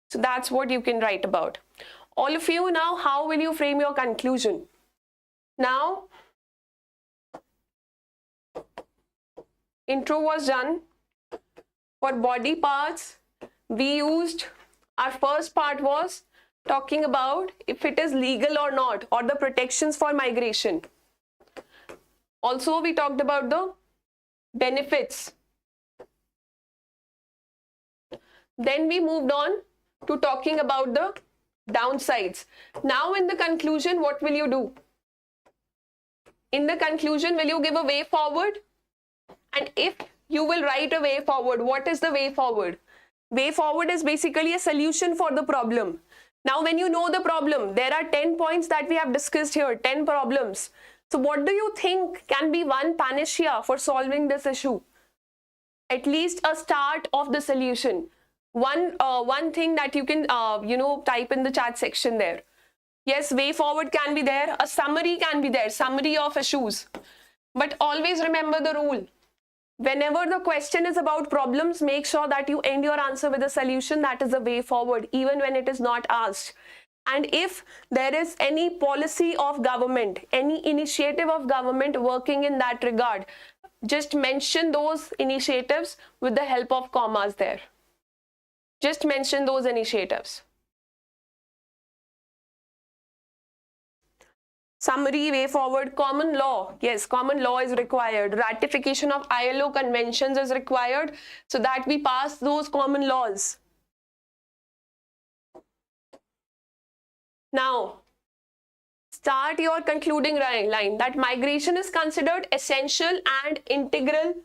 So that's what you can write about. All of you, now, how will you frame your conclusion? Now, intro was done. For body parts, we used, our first part was talking about if it is legal or not, or the protections for migration. Also, we talked about the benefits. Then we moved on to talking about the downsides. Now in the conclusion, what will you do? In the conclusion, will you give a way forward? And if you will write a way forward, what is the way forward? Way forward is basically a solution for the problem. Now, when you know the problem, there are 10 points that we have discussed here, 10 problems. So what do you think can be one panacea for solving this issue? At least a start of the solution. One thing that you can, type in the chat section there. Yes, way forward can be there. A summary can be there, summary of issues. But always remember the rule. Whenever the question is about problems, make sure that you end your answer with a solution that is a way forward, even when it is not asked. And if there is any policy of government, any initiative of government working in that regard, just mention those initiatives with the help of commas there. Just mention those initiatives. Summary, way forward, common law. Yes, common law is required. Ratification of ILO conventions is required so that we pass those common laws. Now, start your concluding line that migration is considered essential and integral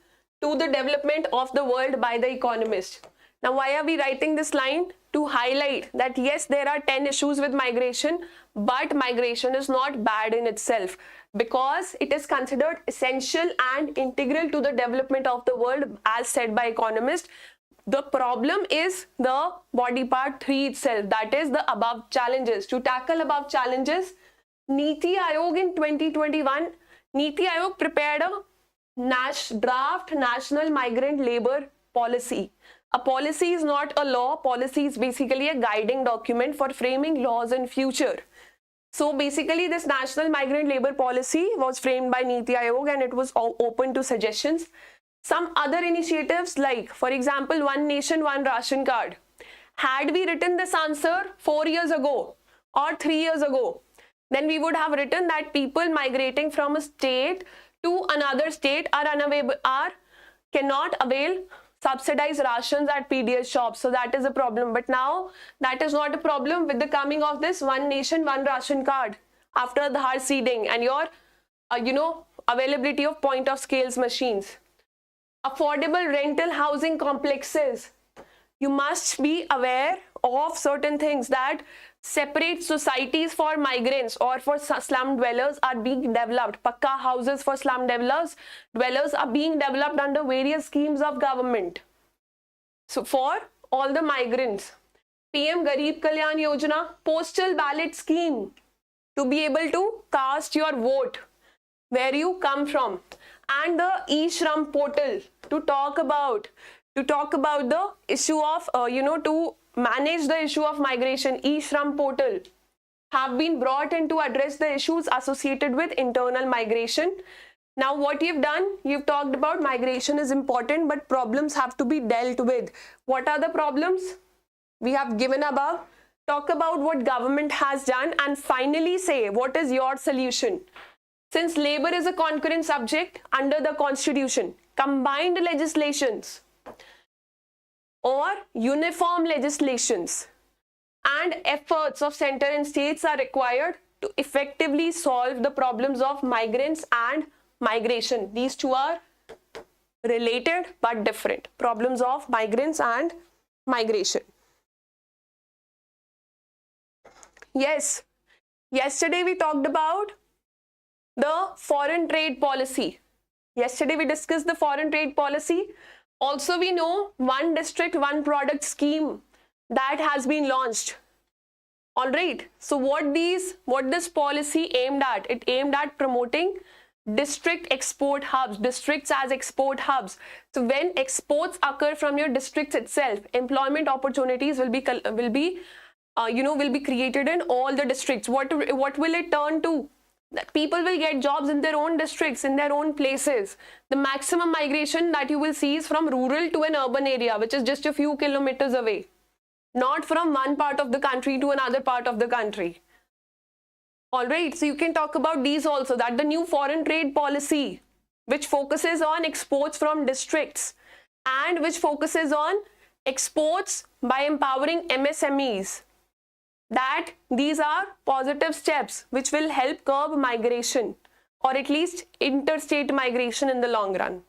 to the development of the world by the economist. Now, why are we writing this line? To highlight that yes, there are 10 issues with migration, but migration is not bad in itself because it is considered essential and integral to the development of the world, as said by economists. The problem is the body part 3 itself, that is the above challenges. To tackle above challenges, Niti Aayog in 2021, Niti Aayog prepared a draft National Migrant Labour Policy. A policy is not a law. Policy is basically a guiding document for framing laws in future. So basically this National Migrant Labour Policy was framed by Niti Aayog and it was open to suggestions. Some other initiatives like, for example, One Nation, One Ration Card. Had we written this answer 4 years ago or 3 years ago, then we would have written that people migrating from a state to another state cannot avail subsidized rations at PDS shops. So that is a problem. But now that is not a problem with the coming of this One Nation, One Ration Card after the hard seeding and your, availability of point of scales machines. Affordable rental housing complexes. you must be aware of certain things that separate societies for migrants or for slum dwellers are being developed. Pakka houses for slum dwellers are being developed under various schemes of government. So for all the migrants, PM Garib Kalyan Yojana, postal ballot scheme to be able to cast your vote where you come from, and the e-Shram portal to talk about the issue of to manage the issue of migration. E-Shram portal have been brought in to address the issues associated with internal migration. Now what you've done, you've talked about migration is important, but problems have to be dealt with. What are the problems? We have given above. Talk about what government has done, and finally say what is your solution. Since labor is a concurrent subject under the constitution, combined legislations or uniform legislations and efforts of center and states are required to effectively solve the problems of migrants and migration. These two are related but different. Problems of migrants and migration. Yes, yesterday we talked about the foreign trade policy. Yesterday we discussed the foreign trade policy. Also we know one district, one product scheme that has been launched. All right. So what this policy aimed at? It aimed at promoting district export hubs, districts as export hubs. So when exports occur from your districts itself, employment opportunities will be created in all the districts. What will it turn to? That people will get jobs in their own districts, in their own places. The maximum migration that you will see is from rural to an urban area, which is just a few kilometers away, not from one part of the country to another part of the country. All right, so you can talk about these also, that the new foreign trade policy, which focuses on exports from districts and which focuses on exports by empowering MSMEs, that these are positive steps which will help curb migration, or at least interstate migration in the long run.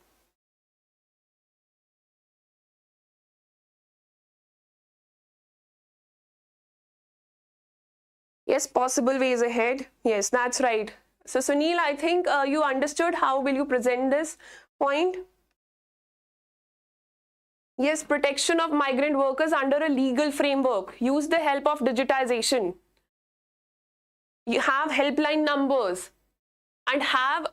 Yes, possible ways ahead. Yes, that's right. So Sunil, I think you understood how will you present this point? Yes, protection of migrant workers under a legal framework. Use the help of digitization. You have helpline numbers and have,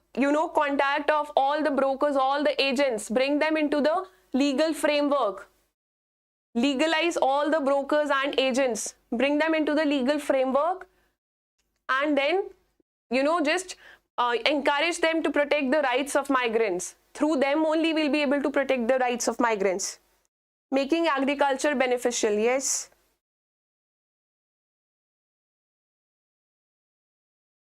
contact of all the brokers, all the agents. Bring them into the legal framework. Legalize all the brokers and agents. Bring them into the legal framework, and then, just encourage them to protect the rights of migrants. Through them only we'll be able to protect the rights of migrants. Making agriculture beneficial, yes.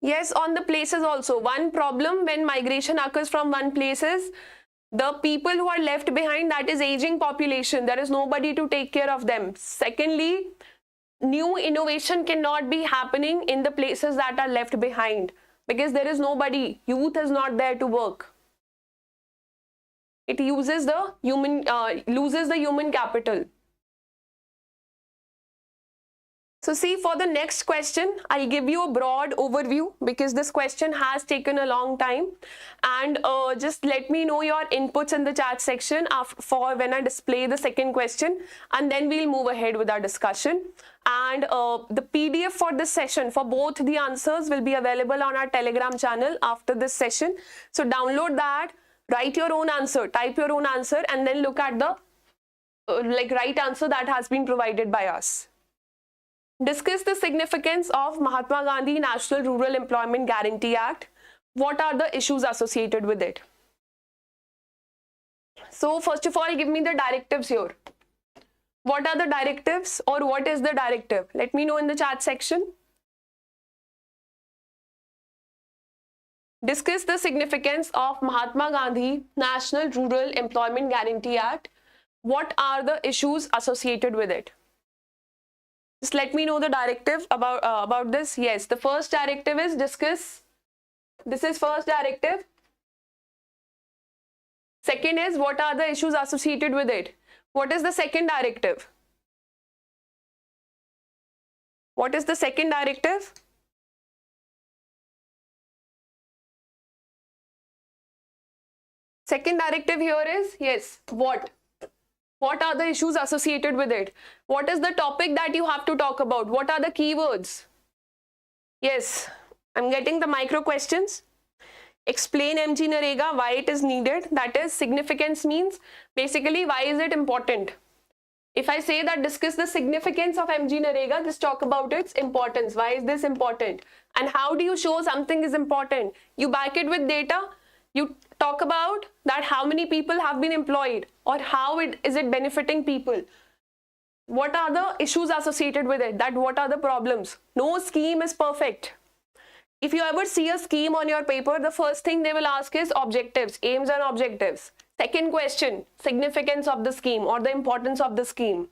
Yes, on the places also. One problem when migration occurs from one place is the people who are left behind, that is aging population. There is nobody to take care of them. Secondly, new innovation cannot be happening in the places that are left behind because there is nobody. Youth is not there to work. It loses the human capital. So see, for the next question, I'll give you a broad overview because this question has taken a long time, and just let me know your inputs in the chat section for when I display the second question, and then we'll move ahead with our discussion. And the PDF for this session for both the answers will be available on our Telegram channel after this session. So download that, write your own answer, type your own answer, and then look at the right answer that has been provided by us. Discuss the significance of Mahatma Gandhi National Rural Employment Guarantee Act. What are the issues associated with it? So first of all, give me the directives here. What are the directives, or what is the directive? Let me know in the chat section. Discuss the significance of Mahatma Gandhi National Rural Employment Guarantee Act. What are the issues associated with it? Just let me know the directive about this. Yes, the first directive is discuss. This is first directive. Second is what are the issues associated with it? What is the second directive? What is the second directive? Second directive here is, yes, what? What are the issues associated with it? What is the topic that you have to talk about? What are the keywords? Yes, I'm getting the micro questions. Explain MG Narega, why it is needed. That is, significance means basically why is it important. If I say that discuss the significance of MG Narega, just talk about its importance. Why is this important? And how do you show something is important? You back it with data. You talk about that how many people have been employed or how is it benefiting people. What are the issues associated with it? That what are the problems? No scheme is perfect. If you ever see a scheme on your paper, the first thing they will ask is objectives, aims and objectives. Second question, significance of the scheme or the importance of the scheme.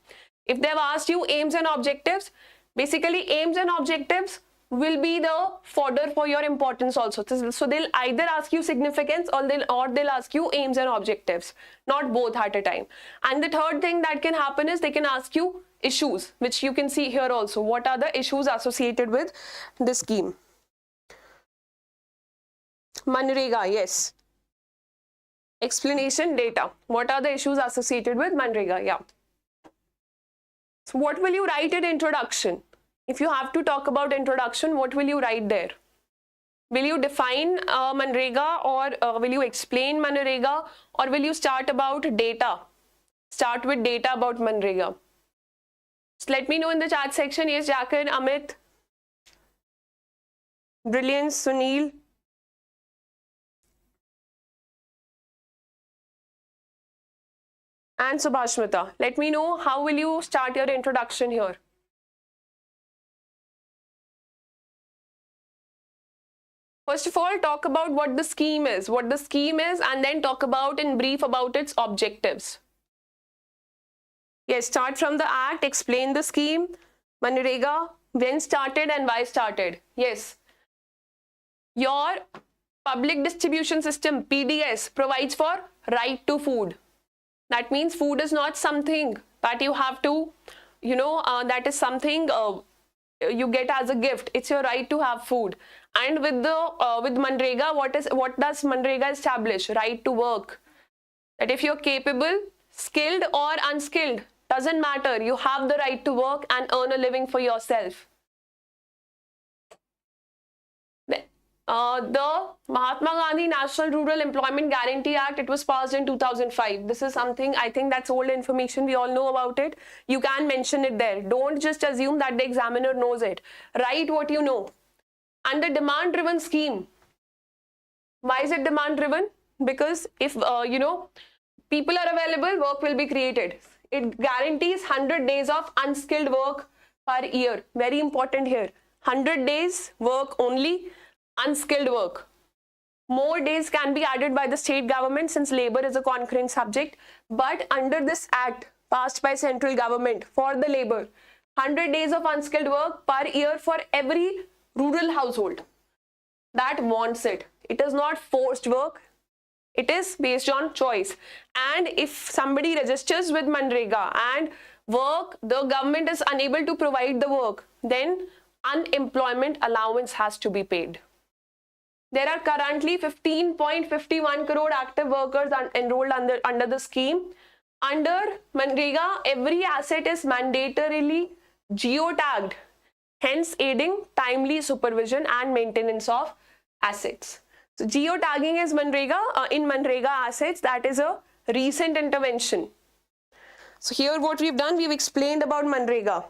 If they've asked you aims and objectives, basically aims and objectives will be the fodder for your importance also. So they'll either ask you significance or they'll ask you aims and objectives, not both at a time. And the third thing that can happen is they can ask you issues, which you can see here also. What are the issues associated with the scheme? Manrega, yes. Explanation, data. What are the issues associated with Manrega? Yeah. So what will you write in introduction? If you have to talk about introduction, what will you write there? Will you define Manrega or will you explain Manrega or will you start about data? Start with data about Manrega. Just let me know in the chat section. Yes, Jacqueline, Amit, Brilliance, Sunil. And Subhashmita. Let me know how will you start your introduction here. First of all, talk about what the scheme is, and then talk about in brief about its objectives. Yes, start from the act, explain the scheme, Manrega, when started and why started. Yes. Your public distribution system, PDS, provides for right to food. That means food is not something that you have to, that is something you get as a gift. It's your right to have food. And with Manrega, what does Manrega establish? Right to work. That if you're capable, skilled or unskilled, doesn't matter. You have the right to work and earn a living for yourself. The Mahatma Gandhi National Rural Employment Guarantee Act, it was passed in 2005. This is something, I think that's old information. We all know about it. You can mention it there. Don't just assume that the examiner knows it. Write what you know. And the demand-driven scheme. Why is it demand-driven? Because if, people are available, work will be created. It guarantees 100 days of unskilled work per year. Very important here. 100 days work only. Unskilled work. More days can be added by the state government since labor is a concurrent subject. But under this act passed by central government for the labor, 100 days of unskilled work per year for every rural household that wants it. It is not forced work. It is based on choice. And if somebody registers with Manrega and work, the government is unable to provide the work, then unemployment allowance has to be paid. There are currently 15.51 crore active workers enrolled under the scheme. Under Manrega, every asset is mandatorily geotagged, hence aiding timely supervision and maintenance of assets. So geotagging is in Manrega assets. That is a recent intervention. So here what we've done, we've explained about Manrega.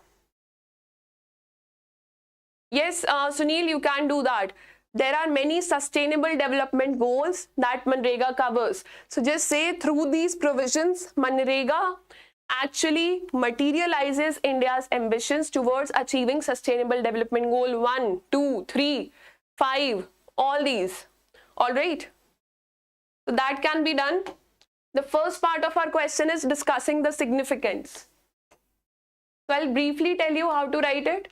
Yes, Sunil, you can do that. There are many sustainable development goals that Manrega covers. So just say through these provisions, Manrega actually materializes India's ambitions towards achieving sustainable development goal 1, 2, 3, 5, all these. All right. So that can be done. The first part of our question is discussing the significance. So I'll briefly tell you how to write it.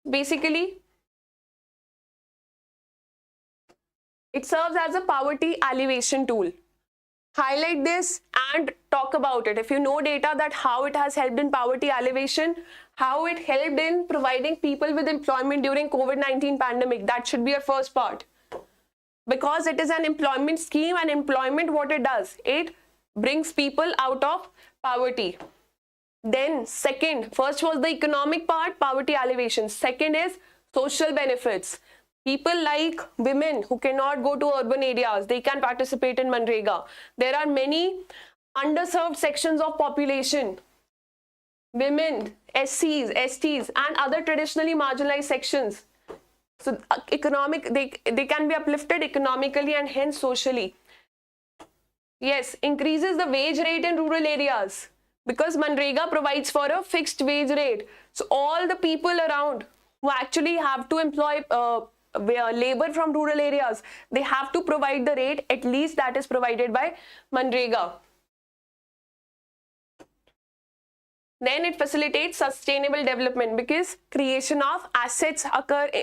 Basically, it serves as a poverty alleviation tool. highlight this and talk about it. If you know data that how it has helped in poverty alleviation, how it helped in providing people with employment during COVID-19 pandemic, that should be your first part. Because it is an employment scheme, and employment, what it does, it brings people out of poverty. Then second, first was the economic part, poverty alleviation. Second is social benefits. People like women who cannot go to urban areas, they can participate in Manrega. There are many underserved sections of population, women, SCs, STs, and other traditionally marginalized sections. So economic, they can be uplifted economically and hence socially. Yes, increases the wage rate in rural areas, because Manrega provides for a fixed wage rate. So all the people around who actually have to employ labor from rural areas, they have to provide the rate at least that is provided by Manrega. Then it facilitates sustainable development, because creation of assets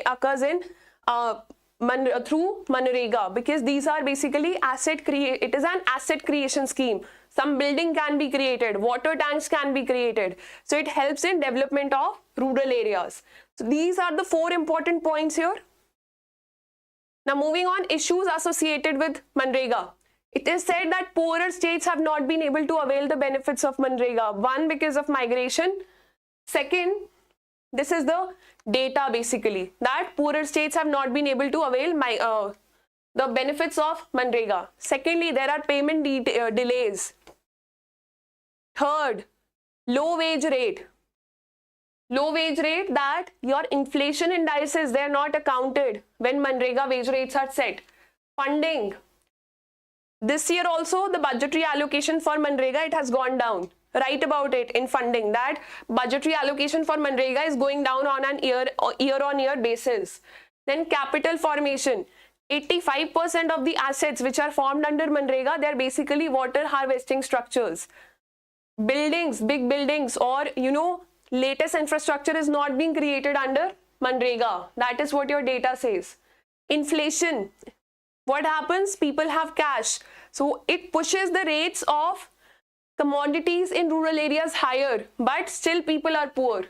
occurs in through Manrega, because these are basically it is an asset creation scheme. Some building can be created, water tanks can be created. So it helps in development of rural areas. So these are the 4 important points here. Now moving on, issues associated with Manrega. It is said that poorer states have not been able to avail the benefits of Manrega. One, because of migration. Second, this is the data basically, that poorer states have not been able to avail the benefits of Manrega. Secondly, there are payment delays. Third, low wage rate. Low wage rate, that your inflation indices, they are not accounted when Manrega wage rates are set. Funding. This year also the budgetary allocation for Manrega, it has gone down. Write about it in funding, that budgetary allocation for Manrega is going down on an year-on-year basis. Then capital formation. 85% of the assets which are formed under Manrega, they are basically water harvesting structures. Buildings, big buildings, or latest infrastructure is not being created under Manrega. That is what your data says. Inflation. What happens? People have cash. So it pushes the rates of commodities in rural areas higher, but still people are poor.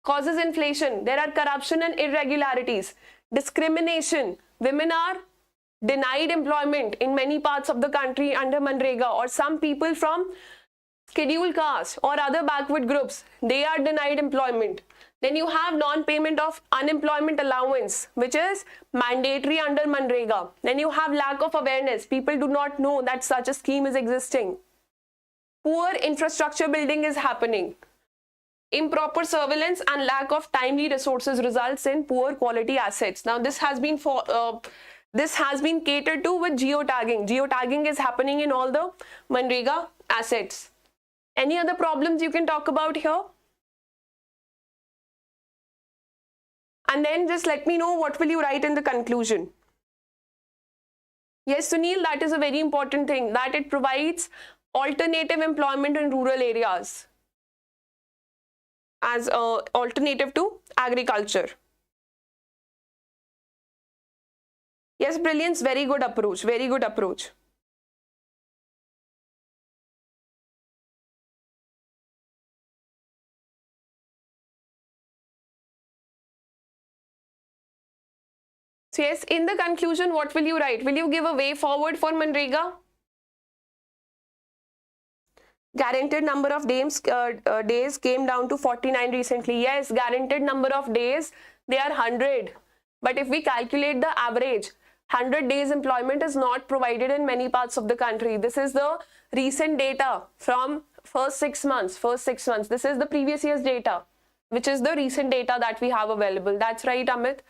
Causes inflation. There are corruption and irregularities. Discrimination. Women are denied employment in many parts of the country under Manrega, or some people from scheduled caste or other backward groups, they are denied employment. Then you have non-payment of unemployment allowance, which is mandatory under Manrega. Then you have lack of awareness. People do not know that such a scheme is existing. Poor infrastructure building is happening. Improper surveillance and lack of timely resources results in poor quality assets. Now this has been catered to with geotagging. Geotagging is happening in all the Manrega assets. Any other problems you can talk about here? And then just let me know what will you write in the conclusion. Yes, Sunil, that is a very important thing, that it provides alternative employment in rural areas as an alternative to agriculture. Yes, brilliance, very good approach, very good approach. So yes, in the conclusion, what will you write? Will you give a way forward for Manrega? Guaranteed number of days came down to 49 recently. Yes, guaranteed number of days, they are 100. But if we calculate the average, 100 days employment is not provided in many parts of the country. This is the recent data from first 6 months. This is the previous year's data, which is the recent data that we have available. That's right, Amit.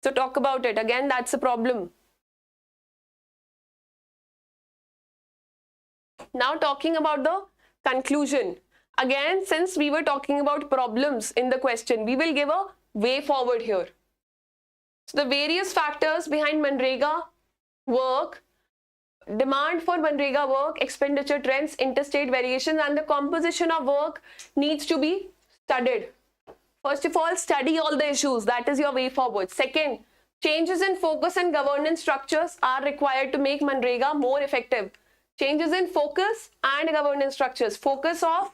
So talk about it. Again, that's a problem. Now talking about the conclusion. Again, since we were talking about problems in the question, we will give a way forward here. So the various factors behind Manrega work, demand for Manrega work, expenditure trends, interstate variations, and the composition of work needs to be studied. First of all, study all the issues. That is your way forward. Second, changes in focus and governance structures are required to make Manrega more effective. Changes in focus and governance structures. Focus of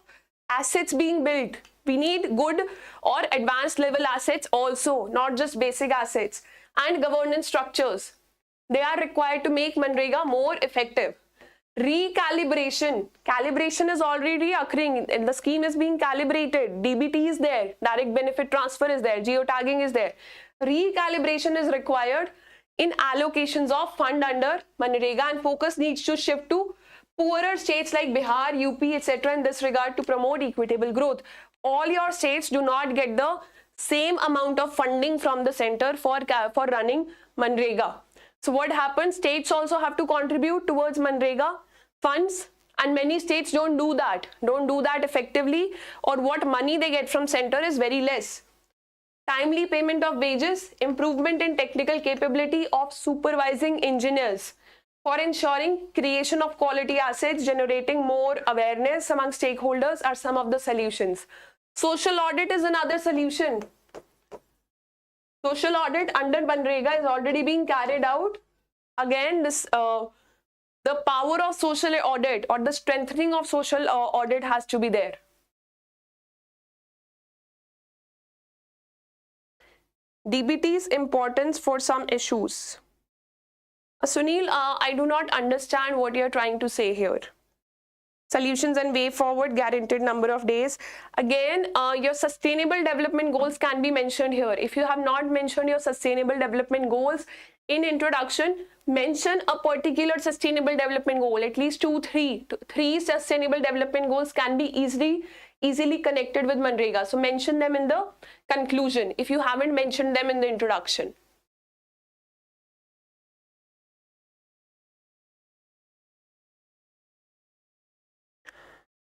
assets being built. We need good or advanced level assets also, not just basic assets. And governance structures. They are required to make Manrega more effective. Recalibration. Calibration is already occurring. The scheme is being calibrated. DBT is there. Direct benefit transfer is there. Geotagging is there. Recalibration is required in allocations of fund under Manrega, and focus needs to shift to poorer states like Bihar, UP, etc. in this regard to promote equitable growth. All your states do not get the same amount of funding from the center for running Manrega. So what happens? States also have to contribute towards Manrega funds, and many states don't do that effectively, or what money they get from center is very less. Timely payment of wages, improvement in technical capability of supervising engineers for ensuring creation of quality assets, generating more awareness among stakeholders are some of the solutions. Social audit is another solution. Social audit under Manrega is already being carried out. Again, this the power of social audit or the strengthening of social audit has to be there. DBT's importance for some issues. Sunil, I do not understand what you're trying to say here. Solutions and way forward, guaranteed number of days. Again, your sustainable development goals can be mentioned here. If you have not mentioned your sustainable development goals in introduction, mention a particular sustainable development goal, at least three sustainable development goals can be easily connected with Manrega. So mention them in the conclusion if you haven't mentioned them in the introduction.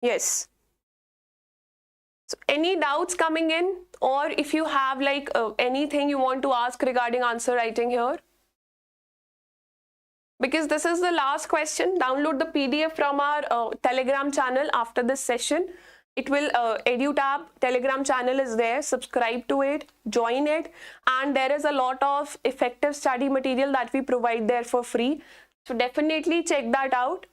Yes. So any doubts coming in, or if you have like anything you want to ask regarding answer writing here? Because this is the last question. Download the PDF from our Telegram channel after this session. It will, EduTap Telegram channel is there. Subscribe to it, join it, and there is a lot of effective study material that we provide there for free. So definitely check that out.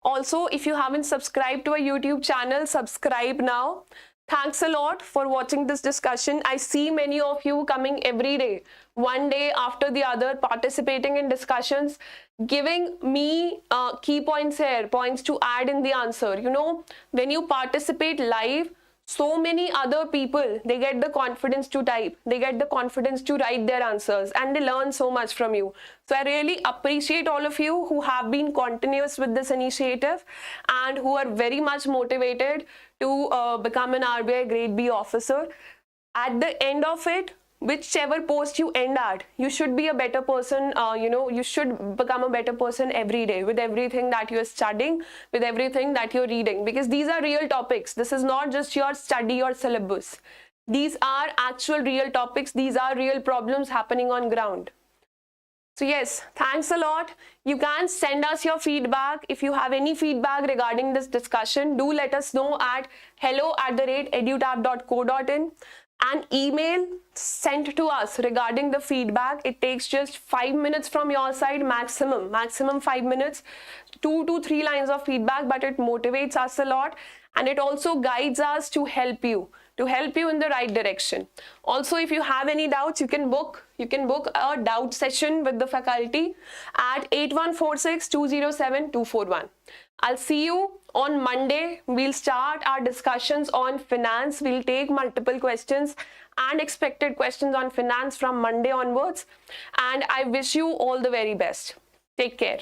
Also, if you haven't subscribed to our YouTube channel, subscribe now. Thanks a lot for watching this discussion. I see many of you coming every day, one day after the other, participating in discussions, giving me key points here, points to add in the answer. You know, when you participate live, so many other people, they get the confidence to type, they get the confidence to write their answers, and they learn so much from you. So I really appreciate all of you who have been continuous with this initiative and who are very much motivated to become an RBI Grade B officer. At the end of it, whichever post you end at, you should be a better person. You should become a better person every day with everything that you're studying, with everything that you're reading, because these are real topics. This is not just your study or syllabus. These are actual real topics. These are real problems happening on ground. So yes, thanks a lot. You can send us your feedback. If you have any feedback regarding this discussion, do let us know at hello@edutap.co.in. An email sent to us regarding the feedback. It takes just 5 minutes from your side, maximum 5 minutes, 2 to 3 lines of feedback, but it motivates us a lot, and it also guides us to help you in the right direction. Also, if you have any doubts, you can book a doubt session with the faculty at 8146-207-241. I'll see you on Monday. We'll start our discussions on finance. We'll take multiple questions and expected questions on finance from Monday onwards. And I wish you all the very best. Take care.